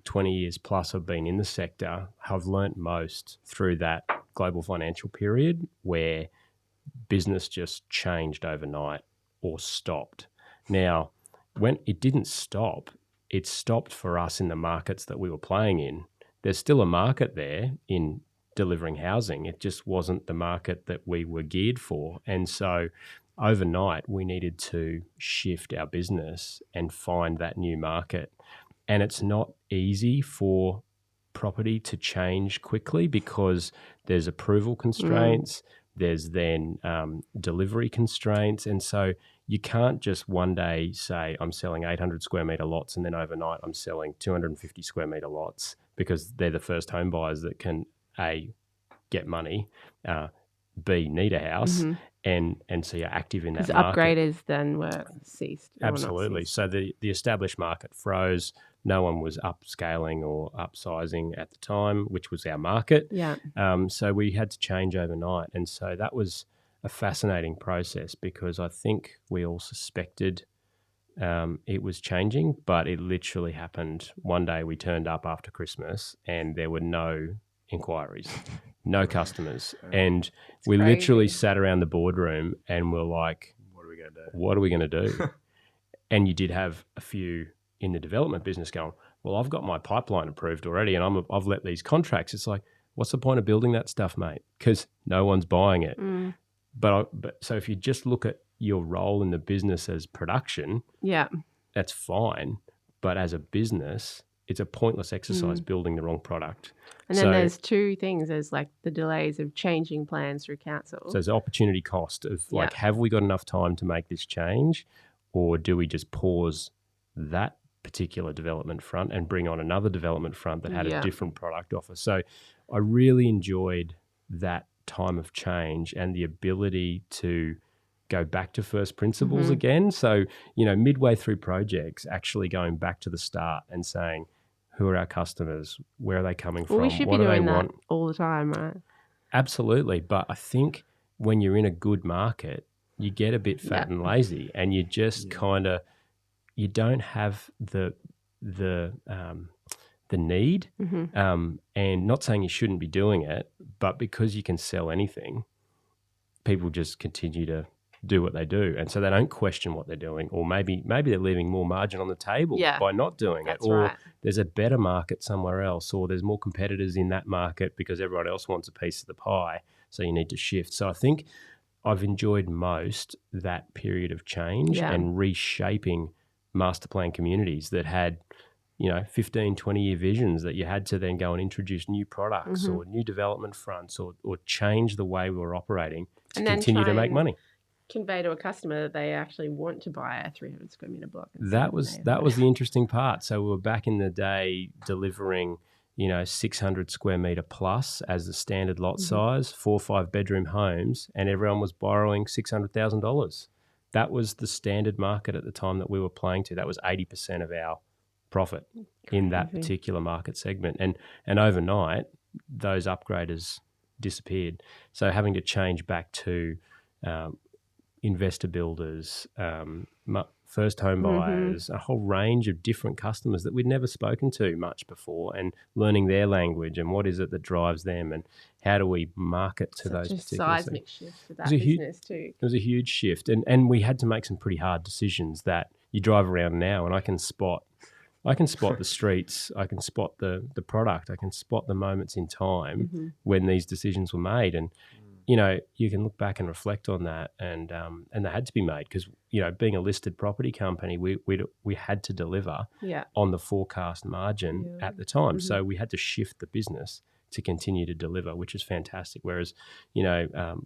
20 years plus I've been in the sector, I've learnt most through that global financial period where business just changed overnight or stopped. Now, when it didn't stop, it stopped for us in the markets that we were playing in. There's still a market there in delivering housing. It just wasn't the market that we were geared for. And so overnight, we needed to shift our business and find that new market. And it's not easy for property to change quickly because there's approval constraints, there's then delivery constraints. And so you can't just one day say, I'm selling 800 square metre lots, and then overnight I'm selling 250 square metre lots, because they're the first home buyers that can, A, get money, B, need a house, and so you're active in that market. Upgraders then were ceased. Absolutely. So the established market froze. No one was upscaling or upsizing at the time, which was our market. Yeah. So we had to change overnight. And so that was a fascinating process, because I think we all suspected it was changing, but it literally happened. One day we turned up after Christmas and there were no inquiries, no customers. And we literally sat around the boardroom and were like, what are we going to do? And you did have a few in the development business going, well, I've got my pipeline approved already and I've let these contracts. It's like, what's the point of building that stuff, mate? Because no one's buying it. But so if you just look at your role in the business as production, that's fine. But as a business, it's a pointless exercise building the wrong product. And then there's two things. There's like the delays of changing plans through council. So there's opportunity cost of like, have we got enough time to make this change, or do we just pause that particular development front and bring on another development front that had a different product offer? So I really enjoyed that time of change and the ability to go back to first principles again. So, midway through projects, actually going back to the start and saying, who are our customers? Where are they coming from? We should what be do they doing that want? all the time, right? Absolutely. But I think when you're in a good market, you get a bit fat and lazy, and you just kind of, you don't have the need, and not saying you shouldn't be doing it, but because you can sell anything, people just continue to do what they do, and so they don't question what they're doing, or maybe they're leaving more margin on the table by not doing it, or there's a better market somewhere else, or there's more competitors in that market because everyone else wants a piece of the pie, so you need to shift. So I think I've enjoyed most that period of change and reshaping master plan communities that had 15, 20-year visions that you had to then go and introduce new products or new development fronts or change the way we were operating to continue to make money. Convey to a customer that they actually want to buy a 300 square metre block. That was the interesting part. So we were back in the day delivering 600 square metre plus as the standard lot size, 4 or 5 bedroom homes, and everyone was borrowing $600,000. That was the standard market at the time that we were playing to. That was 80% of our profit in that particular market segment. And overnight, those upgraders disappeared. So having to change back to investor builders, first home buyers, a whole range of different customers that we'd never spoken to much before, and learning their language and what is it that drives them and how do we market to those particular seismic shift for that business too. It was a huge shift, and we had to make some pretty hard decisions that you drive around now and I can spot I can spot the streets, I can spot the product, I can spot the moments in time when these decisions were made. And you know, you can look back and reflect on that, and they had to be made because, you know, being a listed property company, we had to deliver Yeah. on the forecast margin Yeah. at the time. So we had to shift the business to continue to deliver, which is fantastic. Whereas, you know,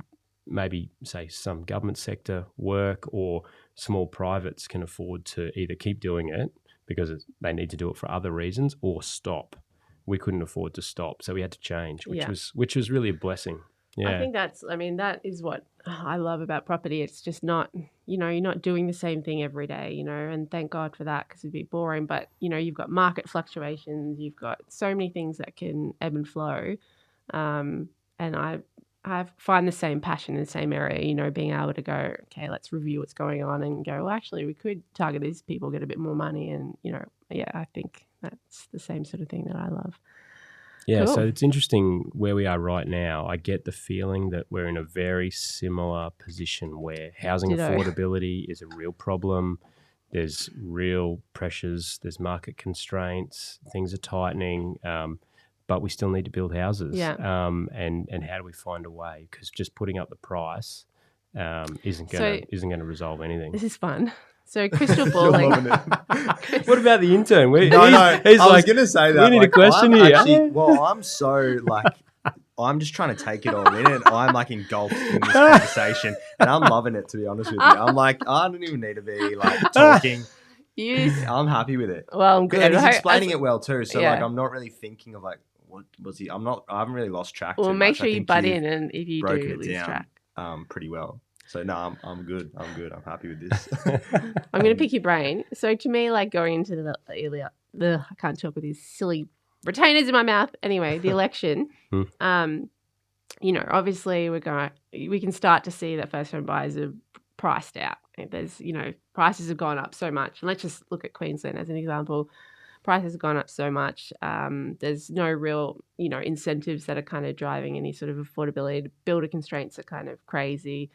maybe say some government sector work or small privates can afford to either keep doing it because they need to do it for other reasons or stop. We couldn't afford to stop, so we had to change, which was really a blessing. Yeah. I think that is what I love about property. It's just not, you know, you're not doing the same thing every day, you know, and thank God for that because it'd be boring. But, you know, you've got market fluctuations, you've got so many things that can ebb and flow. And I find the same passion in the same area, you know, being able to go, okay, let's review what's going on and go, well, actually, we could target these people, get a bit more money. And, you know, yeah, I think that's the same sort of thing that I love. Yeah, Cool. so it's interesting where we are right now. I get the feeling that we're in a very similar position where housing Ditto. affordability is a real problem. There's real pressures, there's market constraints, things are tightening, but we still need to build houses. Yeah. And how do we find a way? Because just putting up the price isn't going to resolve anything. This is fun. So crystal You're balling. loving it. What about the intern? No, He's I was like, going to say that. we need a question I'm here. Actually, well, I'm so like, I'm just trying to take it all in, and I'm like engulfed in this conversation, and I'm loving it, to be honest with you. I'm like, I don't even need to be like talking. I'm happy with it. Well, I'm good. And he's explaining it well too. So yeah. like, I'm not really thinking of like, what was he? I haven't really lost track. Well, too make much. sure I you think butt you've in, and if you broken do it lose down, track. pretty well. So no, I'm good. I'm happy with this. I'm going to pick your brain. So to me, like going into the I can't talk with these silly retainers in my mouth. Anyway, the election. You know, obviously we can start to see that first home buyers are priced out. There's, you know, prices have gone up so much. And let's just look at Queensland as an example. Prices have gone up so much. There's no real, you know, incentives that are kind of driving any sort of affordability. Builder constraints are kind of crazy.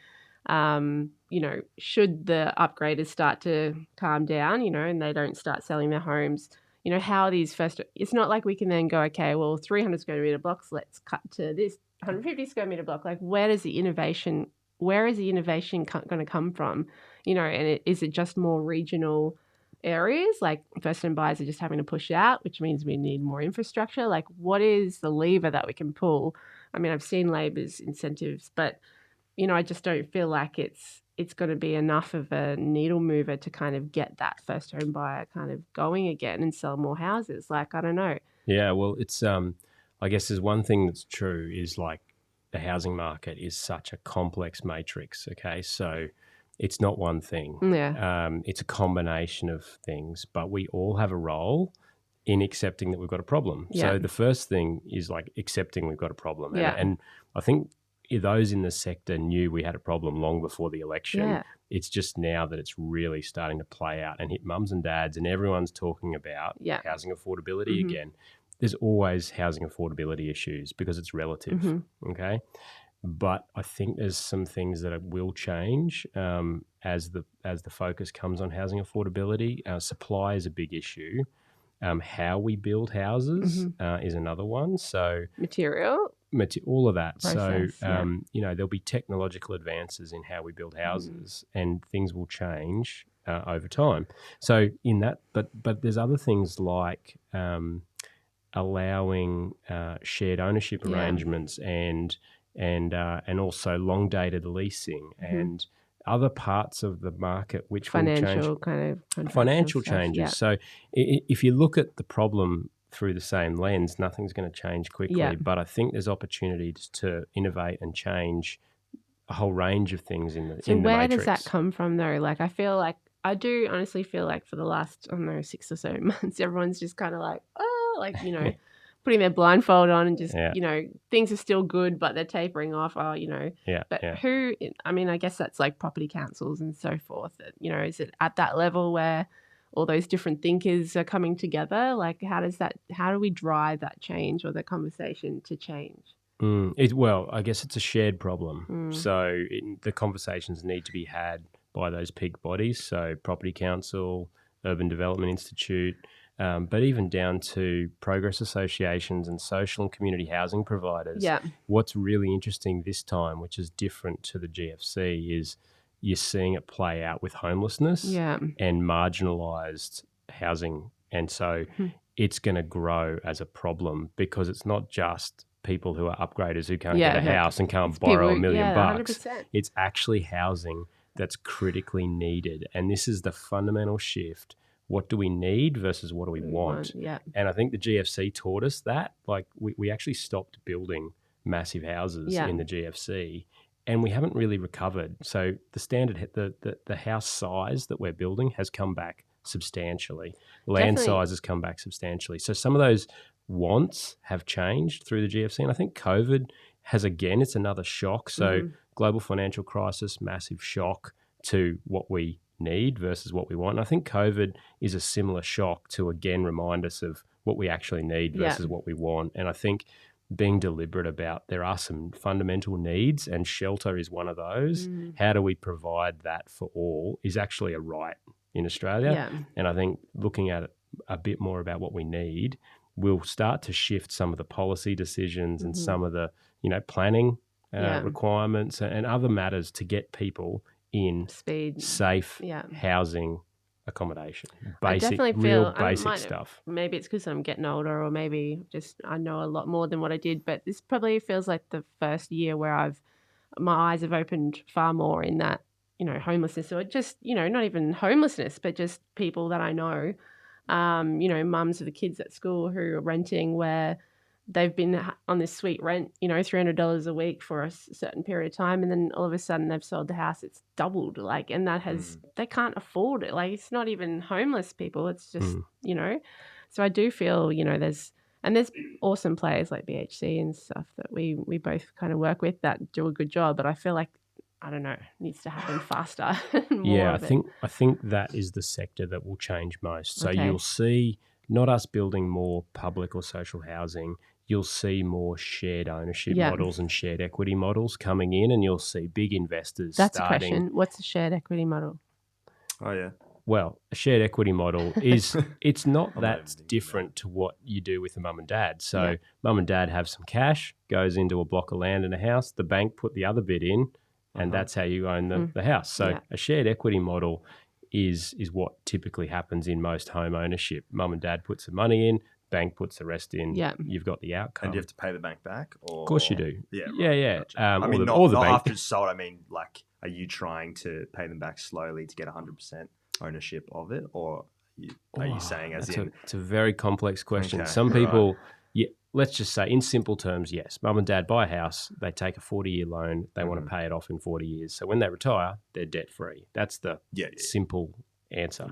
You know, should the upgraders start to calm down, you know, and they don't start selling their homes, you know, how are these first, it's not like we can then go, okay, well, 300 square meter blocks, let's cut to this 150 square meter block. Like, where is the innovation going to come from? You know, and is it just more regional areas? Like first home buyers are just having to push out, which means we need more infrastructure. Like, what is the lever that we can pull? I mean, I've seen Labor's incentives, but you know, I just don't feel like it's going to be enough of a needle mover to kind of get that first home buyer kind of going again and sell more houses. Like, I don't know. Yeah, well, it's I guess there's one thing that's true is like the housing market is such a complex matrix. Okay, so it's not one thing. Yeah. It's a combination of things, but we all have a role in accepting that we've got a problem. Yeah. So the first thing is like accepting we've got a problem. Yeah. And I think those in the sector knew we had a problem long before the election. Yeah. It's just now that it's really starting to play out and hit mums and dads, and everyone's talking about housing affordability again. There's always housing affordability issues because it's relative, okay? But I think there's some things that will change as the focus comes on housing affordability. Supply is a big issue. How we build houses is another one. So all of that. Process, so, you know, there'll be technological advances in how we build houses and things will change over time. So in that, but there's other things like allowing shared ownership arrangements and also long dated leasing and other parts of the market which will change. Financial changes. Yeah. So if you look at the problem through the same lens, nothing's going to change quickly. Yeah. But I think there's opportunities to innovate and change a whole range of things in the matrix. So where does that come from though? Like, I do honestly feel like for the last, I don't know, 6 or so months, everyone's just kind of like, oh, like, you know, putting their blindfold on and just, you know, things are still good, but they're tapering off. Oh, you know, but who, I mean, I guess that's like property councils and so forth. You know, is it at that level where all those different thinkers are coming together? Like, how do we drive that change or the conversation to change? Well, I guess it's a shared problem. So the conversations need to be had by those peak bodies. So Property Council, Urban Development Institute, but even down to progress associations and social and community housing providers. Yeah. What's really interesting this time, which is different to the GFC, is you're seeing it play out with homelessness Yeah. and marginalised housing. And so it's going to grow as a problem because it's not just people who are upgraders who can't Yeah, get a no, house and can't it's borrow people- $1 million yeah, bucks. 100%. It's actually housing that's critically needed. And this is the fundamental shift. What do we need versus what do we want? Yeah. And I think the GFC taught us that. Like we actually stopped building massive houses Yeah. in the GFC and we haven't really recovered. So the standard, the house size that we're building has come back substantially. Land Definitely. size has come back substantially. So some of those wants have changed through the GFC. And I think COVID has, again, it's another shock. So global financial crisis, massive shock to what we need versus what we want. And I think COVID is a similar shock to, again, remind us of what we actually need versus what we want. And I think being deliberate about there are some fundamental needs and shelter is one of those. How do we provide that for all is actually a right in Australia. Yeah. And I think looking at it a bit more about what we need, we'll start to shift some of the policy decisions and some of the, planning requirements and other matters to get people in safe housing accommodation. Basic, I definitely real feel basic stuff. Maybe it's because I'm getting older, or maybe just I know a lot more than what I did. But this probably feels like the first year where my eyes have opened far more in that, homelessness, or just, not even homelessness, but just people that I know, mums with the kids at school who are renting, where they've been on this sweet rent, $300 a week for a certain period of time. And then all of a sudden they've sold the house. It's doubled. And that they can't afford it. It's not even homeless people. It's just, so I do feel, there's awesome players like BHC and stuff that we both kind of work with that do a good job. But I feel like, I don't know, it needs to happen faster. I think that is the sector that will change most. So you'll see not us building more public or social housing. You'll see more shared ownership models and shared equity models coming in, and you'll see big investors That's starting. A question. What's a shared equity model? Oh, yeah. Well, a shared equity model is it's not that different to what you do with a mum and dad. So mum and dad have some cash, goes into a block of land and a house. The bank put the other bit in, and that's how you own the house. So a shared equity model is what typically happens in most home ownership. Mum and dad put some money in, bank puts the rest in. Yeah. You've got the outcome. And you have to pay the bank back? Or... Of course you do. Yeah. Right. Yeah. Gotcha. I mean, not bank... after it's sold. I mean, are you trying to pay them back slowly to get 100% ownership of it? Or are you saying as in... It's a very complex question. Okay, Some people... let's just say in simple terms, yes. Mum and dad buy a house, they take a 40-year loan, they want to pay it off in 40 years. So when they retire, they're debt-free. That's the simple answer.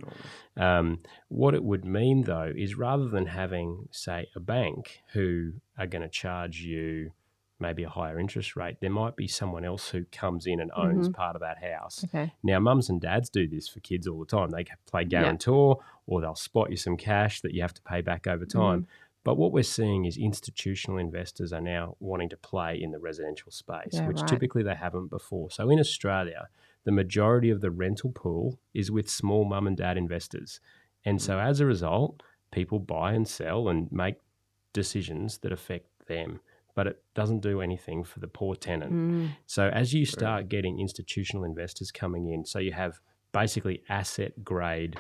What it would mean, though, is rather than having, say, a bank who are going to charge you maybe a higher interest rate, there might be someone else who comes in and owns part of that house. Okay. Now, mums and dads do this for kids all the time. They play guarantor or they'll spot you some cash that you have to pay back over time. But what we're seeing is institutional investors are now wanting to play in the residential space, which typically they haven't before. So in Australia, the majority of the rental pool is with small mum and dad investors. And so as a result, people buy and sell and make decisions that affect them, but it doesn't do anything for the poor tenant. So as you start getting institutional investors coming in, so you have basically asset grade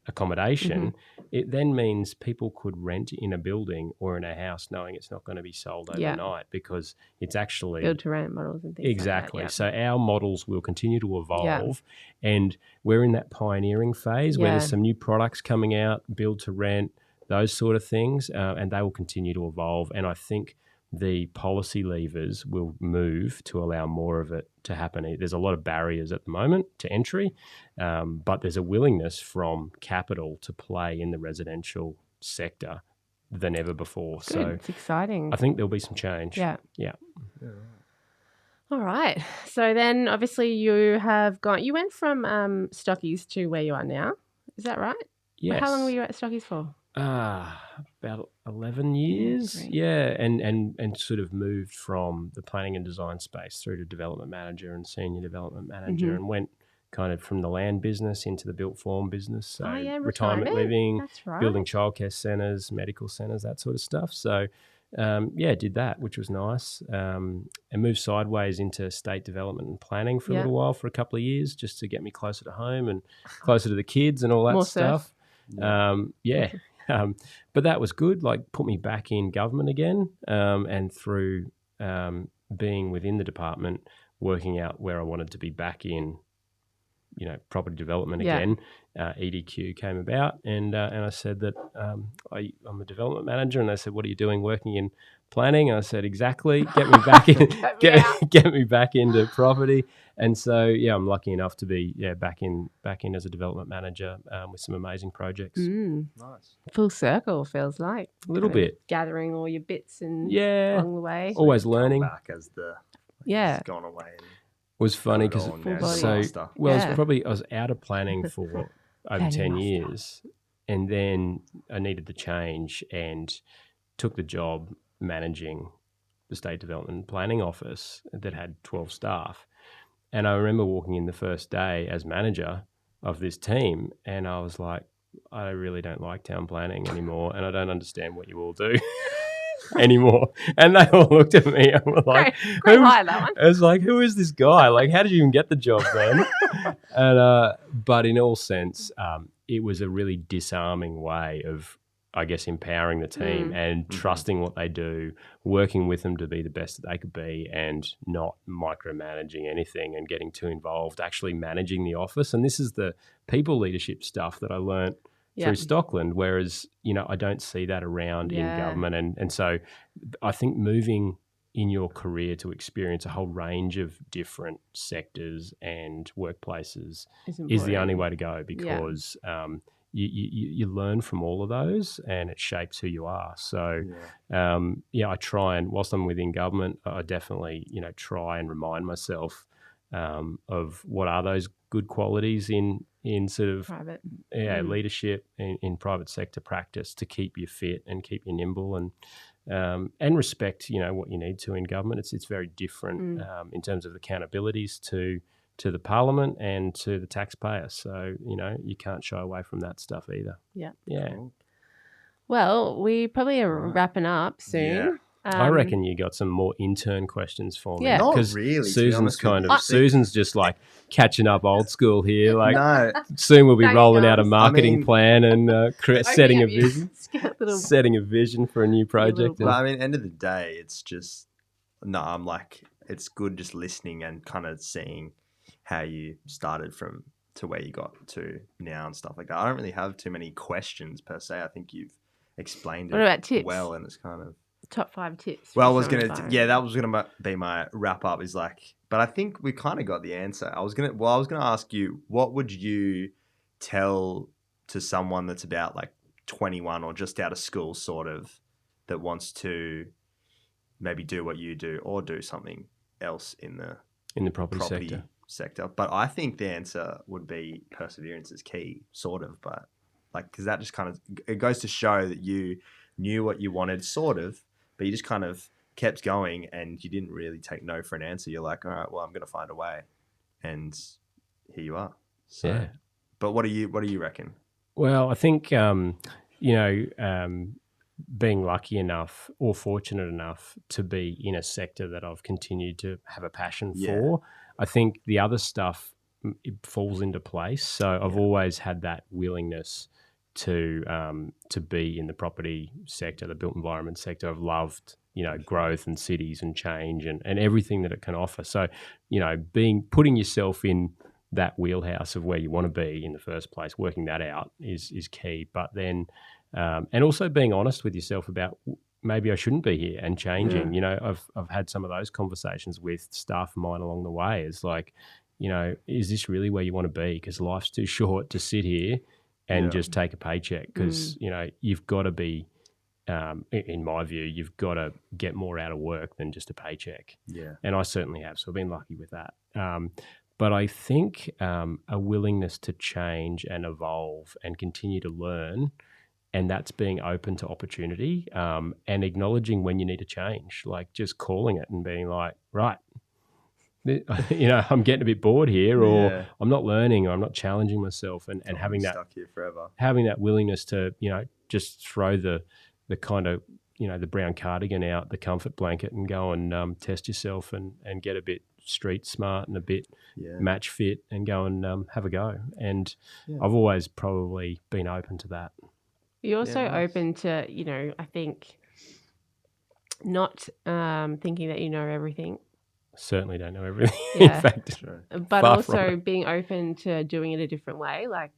accommodation, it then means people could rent in a building or in a house knowing it's not going to be sold overnight because it's actually build to rent models and things exactly. like that. So our models will continue to evolve and we're in that pioneering phase where there's some new products coming out, build to rent, those sort of things, and they will continue to evolve. And I think the policy levers will move to allow more of it to happen. There's a lot of barriers at the moment to entry, but there's a willingness from capital to play in the residential sector than ever before. Good. So it's exciting. I think there'll be some change. Yeah. All right. So then obviously you went from Stockies to where you are now. Is that right? Yes. How long were you at Stockies for? About 11 years. And sort of moved from the planning and design space through to development manager and senior development manager and went kind of from the land business into the built form business. So retirement living, That's right. building childcare centres, medical centres, that sort of stuff. So did that, which was nice. And moved sideways into state development and planning for a little while, for a couple of years, just to get me closer to home and closer to the kids and all that More stuff. Yeah. But that was good, like put me back in government again, and through being within the department, working out where I wanted to be back in, property development again. EDQ came about, and I said that I'm a development manager, and they said, "What are you doing working in planning?" And I said, "Exactly, get me back in, get me back into property." And so I'm lucky enough to be back in as a development manager with some amazing projects. Nice. Full circle, feels like. A little bit. Gathering all your bits and along the way. Always Come learning. back as the Yeah. gone away. And was funny because stuff. I was out of planning for over 10 years, and then I needed the change and took the job managing the State Development and Planning Office that had 12 staff. And I remember walking in the first day as manager of this team, and I was like, I really don't like town planning anymore, and I don't understand what you all do anymore. And they all looked at me and were like, great hire, that one. I was like, who is this guy? Like, how did you even get the job then? And but in all sense, it was a really disarming way of, I guess, empowering the team and trusting what they do, working with them to be the best that they could be, and not micromanaging anything and getting too involved, actually managing the office. And this is the people leadership stuff that I learnt through Stockland, whereas, I don't see that around in government. And so I think moving in your career to experience a whole range of different sectors and workplaces is the only way to go, because you learn from all of those, and it shapes who you are. So, I try, and whilst I'm within government, I definitely, try and remind myself of what are those good qualities in sort of private leadership in private sector practice to keep you fit and keep you nimble, and respect, what you need to in government. It's very different in terms of accountabilities to the parliament and to the taxpayer. So, you can't shy away from that stuff either. Yeah. Cool. Well, we probably are wrapping up soon. Yeah. I reckon you got some more intern questions for me. Yeah. Not Because really. Susan's Susan's just like catching up old school here. Like, No. soon we'll be No, rolling you out a guys. marketing plan and setting a vision. Little, Setting a vision for a new project. But I mean, end of the day, it's just I'm like, it's good just listening and kind of seeing how you started from to where you got to now and stuff like that. I don't really have too many questions per se. I think you've explained What about tips? well, and it's kind of top 5 tips. well, I was gonna that was gonna be my wrap up. Is like, but I think we kind of got the answer. I was gonna ask you, what would you tell to someone that's about like 21 or just out of school, sort of, that wants to maybe do what you do or do something else in the property sector. But I think the answer would be perseverance is key, sort of. But like, because that just kind of, it goes to show that you knew what you wanted, sort of, but you just kind of kept going, and you didn't really take no for an answer. You're like, all right, well, I'm going to find a way, and here you are. So, yeah. But what do you reckon? Well, I think being lucky enough or fortunate enough to be in a sector that I've continued to have a passion for, I think the other stuff, it falls into place. So I've always had that willingness to be in the property sector, the built environment sector. I've loved, growth and cities and change and everything that it can offer. So, putting yourself in that wheelhouse of where you want to be in the first place, working that out is key. But then, and also being honest with yourself about maybe I shouldn't be here, and changing. I've had some of those conversations with staff of mine along the way. It's like, is this really where you want to be? Because life's too short to sit here and just take a paycheck. Because you've got to be, in my view, you've got to get more out of work than just a paycheck. Yeah, and I certainly have. So I've been lucky with that. But I think a willingness to change and evolve and continue to learn, and that's being open to opportunity, and acknowledging when you need to change, like just calling it and being like, right, I'm getting a bit bored here, or Yeah. I'm not learning, or I'm not challenging myself, and Don't wanna having be that stuck here forever. willingness to, just throw the kind of, the brown cardigan out, the comfort blanket, and go and test yourself and get a bit street smart and a bit match fit and go and have a go. And I've always probably been open to that. You're also nice. open to, I think, not thinking that you know everything, Certainly don't know everything. Yeah. In fact, Sure. but far from also it. being open to doing it a different way. Like,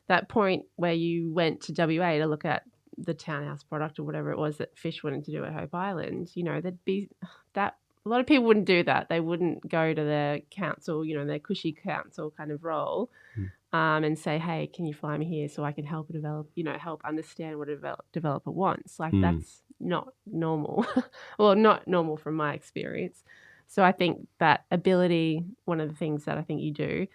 that point where you went to WA to look at the townhouse product or whatever it was that Fish wanted to do at Hope Island, there'd be that a lot of people wouldn't do that. They wouldn't go to their council, their cushy council kind of role, and say, hey, can you fly me here so I can help help understand what a developer wants. Like, that's not normal. Well, not normal from my experience. So I think that ability, one of the things that I think you do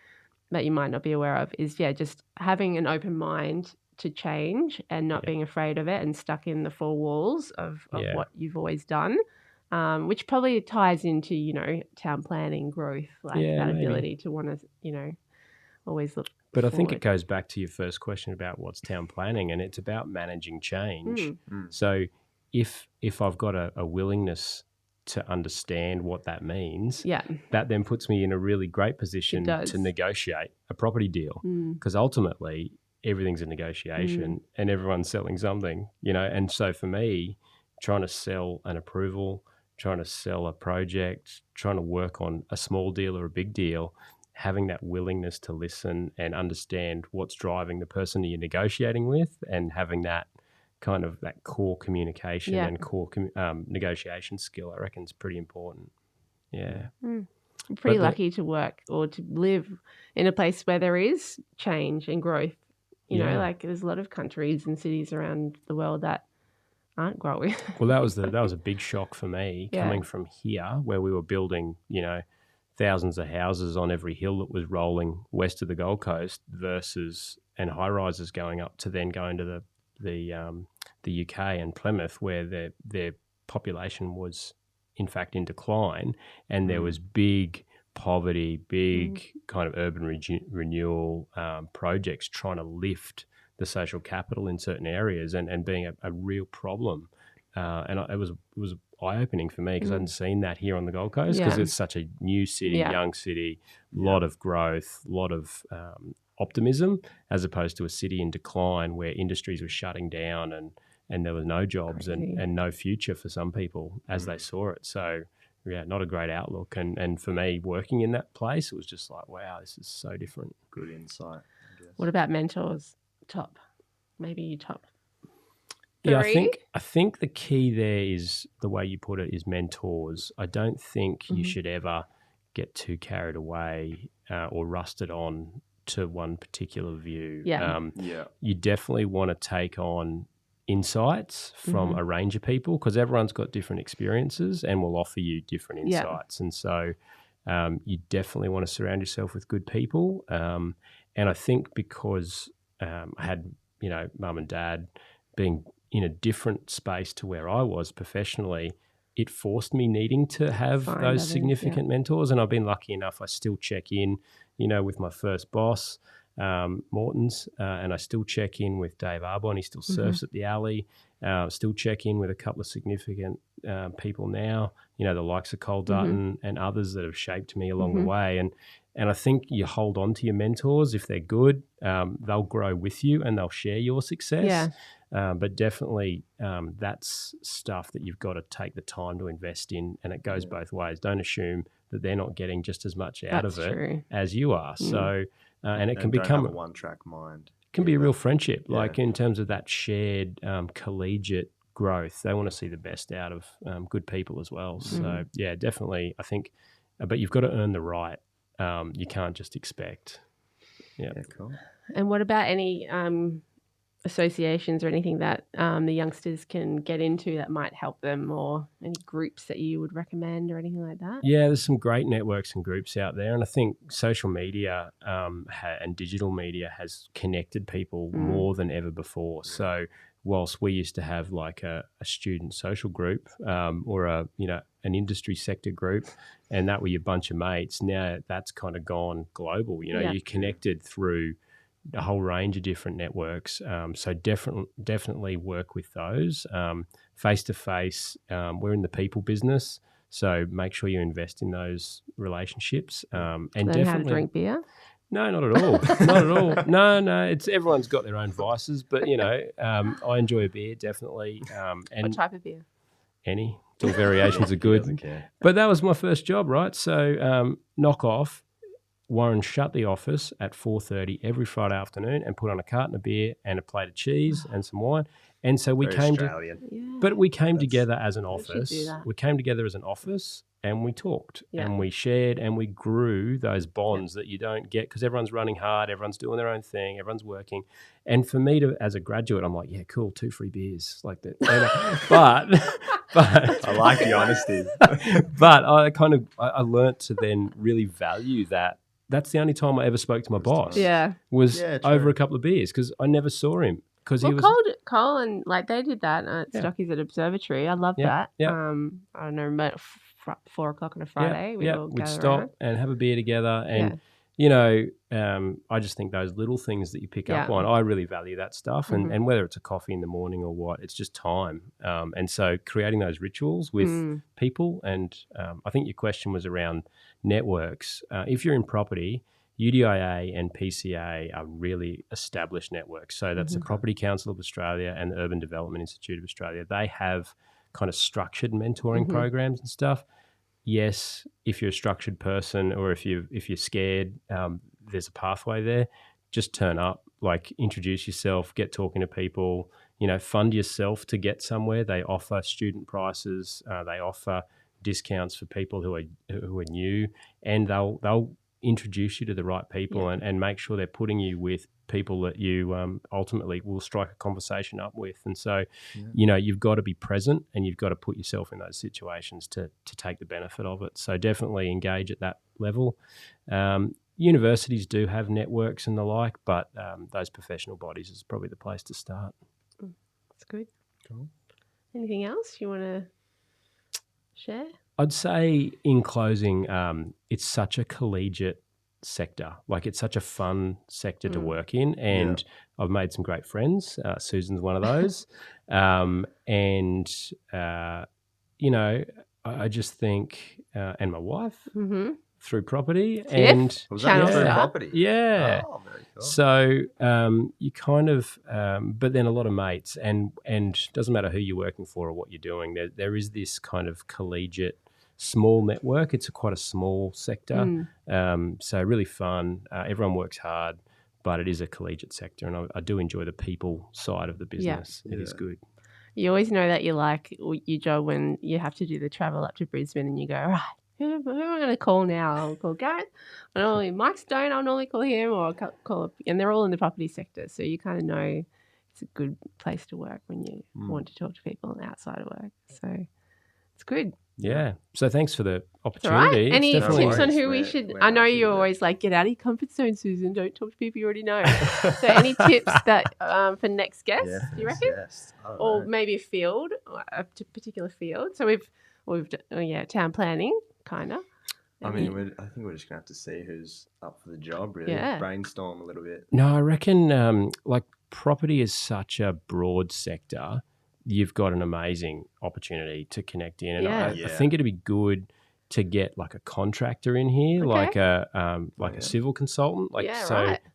that you might not be aware of is, just having an open mind to change and not being afraid of it and stuck in the four walls of what you've always done, which probably ties into, town planning, growth, like that maybe. ability to want to, always look But I think forward. it goes back to your first question about what's town planning, and it's about managing change. So if I've got a willingness to understand what that means, that then puts me in a really great position to negotiate a property deal, because ultimately everything's a negotiation and everyone's selling something, and so for me, trying to sell an approval, trying to sell a project, trying to work on a small deal or a big deal, having that willingness to listen and understand what's driving the person you're negotiating with, and having that kind of that core communication and core negotiation skill, I reckon is pretty important. Yeah. I'm pretty lucky to work or to live in a place where there is change and growth. Like there's a lot of countries and cities around the world that aren't growing. Well, that was a big shock for me coming from here, where we were building, thousands of houses on every hill that was rolling west of the Gold Coast, and high rises going up to then going to the UK and Plymouth, where their population was in fact in decline, and there was big poverty, big kind of urban renewal projects trying to lift the social capital in certain areas, and being a real problem. It was eye-opening for me, because I hadn't seen that here on the Gold Coast, because it's such a new city, young city, lot of growth, lot of optimism, as opposed to a city in decline where industries were shutting down and there was no jobs and no future for some people as they saw it. So, not a great outlook. And for me, working in that place, it was just like, wow, this is so different. Good insight, I guess. What about mentors? Maybe you top 3? Yeah, I think the key there is, the way you put it, is mentors. I don't think you should ever get too carried away or rusted on to one particular view. You definitely want to take on insights from a range of people, because everyone's got different experiences and will offer you different insights. And so you definitely want to surround yourself with good people. And I think because I had, mum and dad being in a different space to where I was professionally, it forced me needing to have those significant mentors. And I've been lucky enough, I still check in, with my first boss, Morton's, and I still check in with Dave Arbon. He still surfs at the alley. Still check in with a couple of significant people now, the likes of Cole Dutton and others that have shaped me along the way. And I think you hold on to your mentors. If they're good, they'll grow with you and they'll share your success. But definitely that's stuff that you've got to take the time to invest in, and it goes both ways. Don't assume that they're not getting just as much out of it as you are. So, and it can become a one-track mind. It can be a real friendship, like in terms of that shared collegiate growth. They want to see the best out of good people as well. So, definitely, I think, but you've got to earn the right. You can't just expect. Yeah, cool. And what about any associations or anything that the youngsters can get into that might help them, or any groups that you would recommend or anything like that? Yeah, there's some great networks and groups out there, and I think social media and digital media has connected people more than ever before. So whilst we used to have like a student social group or an industry sector group, and that were your bunch of mates. Now that's kind of gone global. Yeah. You're connected through a whole range of different networks. So definitely work with those face to face. We're in the people business, so make sure you invest in those relationships. And Learn definitely how to drink beer. No, not at all. Not at all. No. It's everyone's got their own vices, but I enjoy a beer definitely. What And type of beer? any, it's all variations are He doesn't good. care. But that was my first job, right? So knock off. Warren shut the office at 4:30 every Friday afternoon and put on a carton of beer and a plate of cheese and some wine. And so we Very came Australian. together as an We should do office. that. We came together as an office and we talked Yeah. and we shared and we grew those bonds that you don't get because everyone's running hard, everyone's doing their own thing, everyone's working. And for me as a graduate, I'm like, yeah, cool, 2 free beers like that. But I like the honesty. but I learnt to then really value that. That's the only time I ever spoke to my boss. Yeah. Was Yeah, true. over a couple of beers because I never saw him because Well, he was. Cole and like they did that at Yeah. Stockies at Observatory. I love Yeah, that. yeah. I don't know, about 4 o'clock on a Friday. We'd all we'd gather stop around. and have a beer together, and I just think those little things that you pick up Yeah. on, I really value that stuff, Mhm. and whether it's a coffee in the morning or what, it's just time, and so creating those rituals with people, and I think your question was around networks. If you're in property, UDIA and PCA are really established networks. So that's the Property Council of Australia and the Urban Development Institute of Australia. They have kind of structured mentoring programs and stuff. Yes, if you're a structured person or if you're scared, there's a pathway there. Just turn up, like introduce yourself, get talking to people. Fund yourself to get somewhere. They offer student prices. They offer discounts for people who are new, and they'll introduce you to the right people and make sure they're putting you with people that you ultimately will strike a conversation up with. And so, you've got to be present and you've got to put yourself in those situations to take the benefit of it. So definitely engage at that level. Universities do have networks and the like, but those professional bodies is probably the place to start. That's good. Cool. Anything else you want to share? I'd say in closing, it's such a collegiate sector. Like it's such a fun sector to work in, and I've made some great friends. Susan's one of those, I just think, and my wife through property, and Was that through property? Yeah. Oh, very cool. So you kind of, but then a lot of mates, and doesn't matter who you're working for or what you're doing. There is this kind of collegiate small network. It's quite a small sector, so really fun. Everyone works hard, but it is a collegiate sector, and I do enjoy the people side of the business. It is good. You always know that you like your job when you have to do the travel up to Brisbane and you go, right, who am I going to call now? I'll call Gareth. Mike Stone, I'll normally call him, or I'll call up. And they're all in the property sector. So you kind of know it's a good place to work when you want to talk to people outside of work. So it's good. Yeah. So thanks for the All opportunity. right. Any definitely- tips on who we We're should? I know happy you're with it. always like, get out of your comfort zone, Susan. Don't talk to people you already know. So any tips that for next guest, do you reckon? Yes. I don't Or know. maybe a field, a particular field. So we've town planning, kind of. I mean, I think we're just gonna have to see who's up for the job. Really, Yeah. brainstorm a little bit. No, I reckon like property is such a broad sector. You've got an amazing opportunity to connect in, and I think it'd be good to get like a contractor in here, like a civil consultant. Like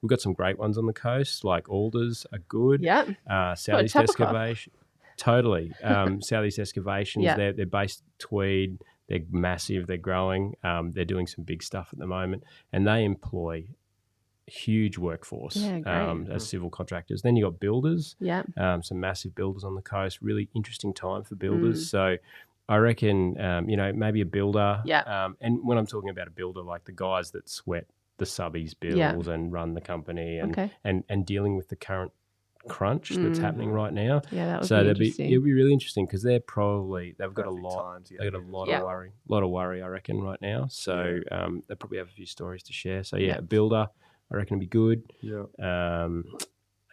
we've got some great ones on the coast, like Alders are good. Yeah. Southeast Excavation, totally. Southeast Excavations, they're based Tweed. They're massive. They're growing. They're doing some big stuff at the moment, and they employ huge workforce as civil contractors. Then you got builders. Some massive builders on the coast. Really interesting time for builders. So I reckon maybe a builder. And when I'm talking about a builder, like the guys that sweat the subbies bills and run the company and dealing with the current crunch that's happening right now. Yeah, that would so be interesting. It'll be really interesting because they've got a Perfect lot. time to get They've got a business. lot of worry, I reckon, right now. So they probably have a few stories to share. So a builder, I reckon, would be good. Yeah.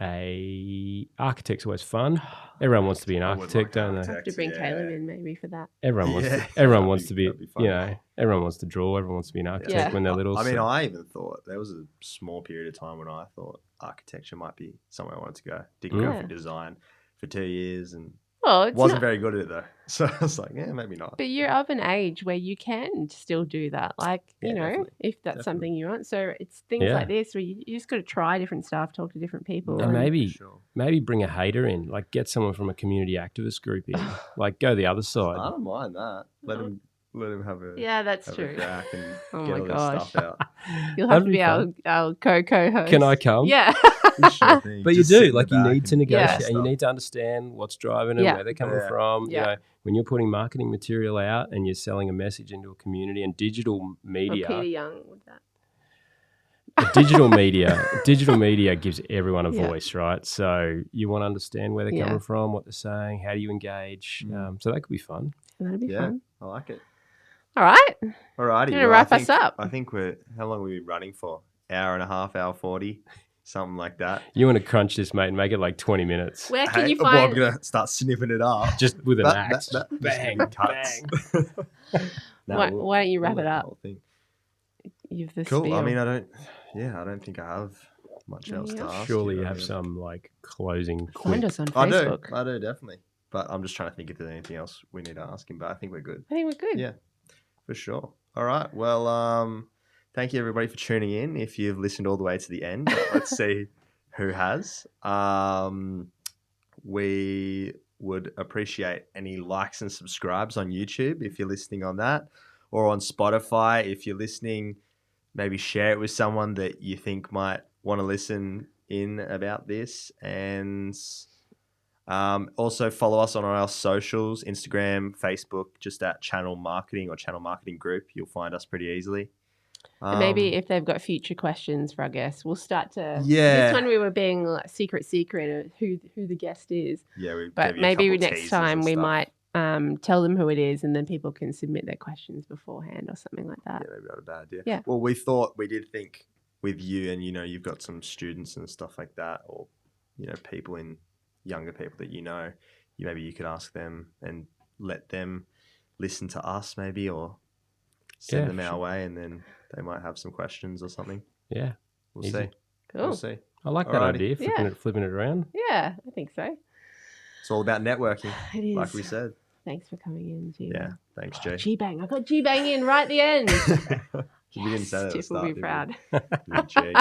a architect's always fun. Everyone wants to be an I would architect, like don't they? architect. Have to bring Yeah. Caleb in maybe for that. Everyone wants Yeah. to. Everyone That'd wants be- to be. that'd be fun. Everyone wants to draw. Everyone wants to be an architect Yeah. when they're little. I mean, so- I even thought there was a small period of time when I thought architecture might be somewhere I wanted to go. Did graphic design for 2 years and Well, it's wasn't not, very good at it though. So I was like, yeah, maybe not. but you're of an age where you can still do that. Like, Yeah, you know, definitely. if that's something you want. So it's things Yeah. like this where you just got to try different stuff, talk to different people. And maybe For sure. maybe bring a hater in, like get someone from a community activist group in, like go the other I side. don't mind that. Let him have a Yeah, that's have true. a crack and Oh get my all gosh. this stuff out. You'll have That'd to be fun. our co-host. Can I come? Yeah. But you do, like you need to negotiate Yeah. and you need to understand what's driving them, Yeah. where they're coming Yeah. from. Yeah. You know, when you're putting marketing material out and you're selling a message into a community and digital Or media, Peter Young with that. digital media gives everyone a Yeah. voice, right? So you want to understand where they're Yeah. coming from, what they're saying, how do you engage? So that could be fun. That'd be Yeah, fun. I like it. All right. Alrighty, Gonna wrap I us think, up. I think we're how long have we been running for? Hour and a half, hour 40, something like that. You want to crunch this, mate, and make it like 20 minutes. Where can you Well, I'm find? gonna start snipping it up. Just with an axe. Just Bang, gonna be cuts. No, Why don't you wrap we'll it let the up? whole thing. You've the Cool. spiel. I mean, I don't think I have much There else you to go. ask. Surely you I have mean, some like closing Find quick. us on I do. Facebook. I do definitely. But I'm just trying to think if there's anything else we need to ask him. But I think we're good. I think we're good. Yeah, for sure. All right. Well, thank you everybody for tuning in. If you've listened all the way to the end, let's see who has. We would appreciate any likes and subscribes on YouTube if you're listening on that, or on Spotify if you're listening. Maybe share it with someone that you think might want to listen in about this, and also follow us on our socials, Instagram, Facebook, just at Channel Marketing or Channel Marketing Group. You'll find us pretty easily. And maybe if they've got future questions for our guests, we'll start to. Yeah. This one we were being like, secret of who the guest is. Yeah, we But gave you a maybe couple next teasers time and we stuff. might tell them who it is, and then people can submit their questions beforehand or something like that. Yeah, maybe not a bad idea. Yeah. Well, we did think with you, and you've got some students and stuff like that, or younger people that maybe you could ask them and let them listen to us, maybe, or send them our way, and then they might have some questions or something. Yeah. We'll Easy. see. Cool. We'll see. I like that Alrighty. idea, flipping it around. Yeah, I think so. It's all about networking, It is. like we said. Thanks for coming in, G. Yeah. Thanks, Jay. G-Bang. I got G-Bang in right at the end. You didn't say that at the Tiff will start, be did you? proud. Yeah, Jay.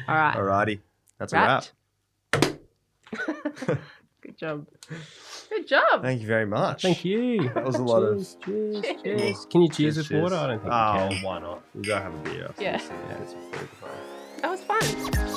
All right. Alrighty. That's a wrap. Wrapped. Good job. Good job. Thank you very much. Thank you. That was a lot of. Cheers. Can you cheers with Cheers. water? I don't think you Oh, can. why not? We'll go have a beer. Yeah. Get some food. That was fun.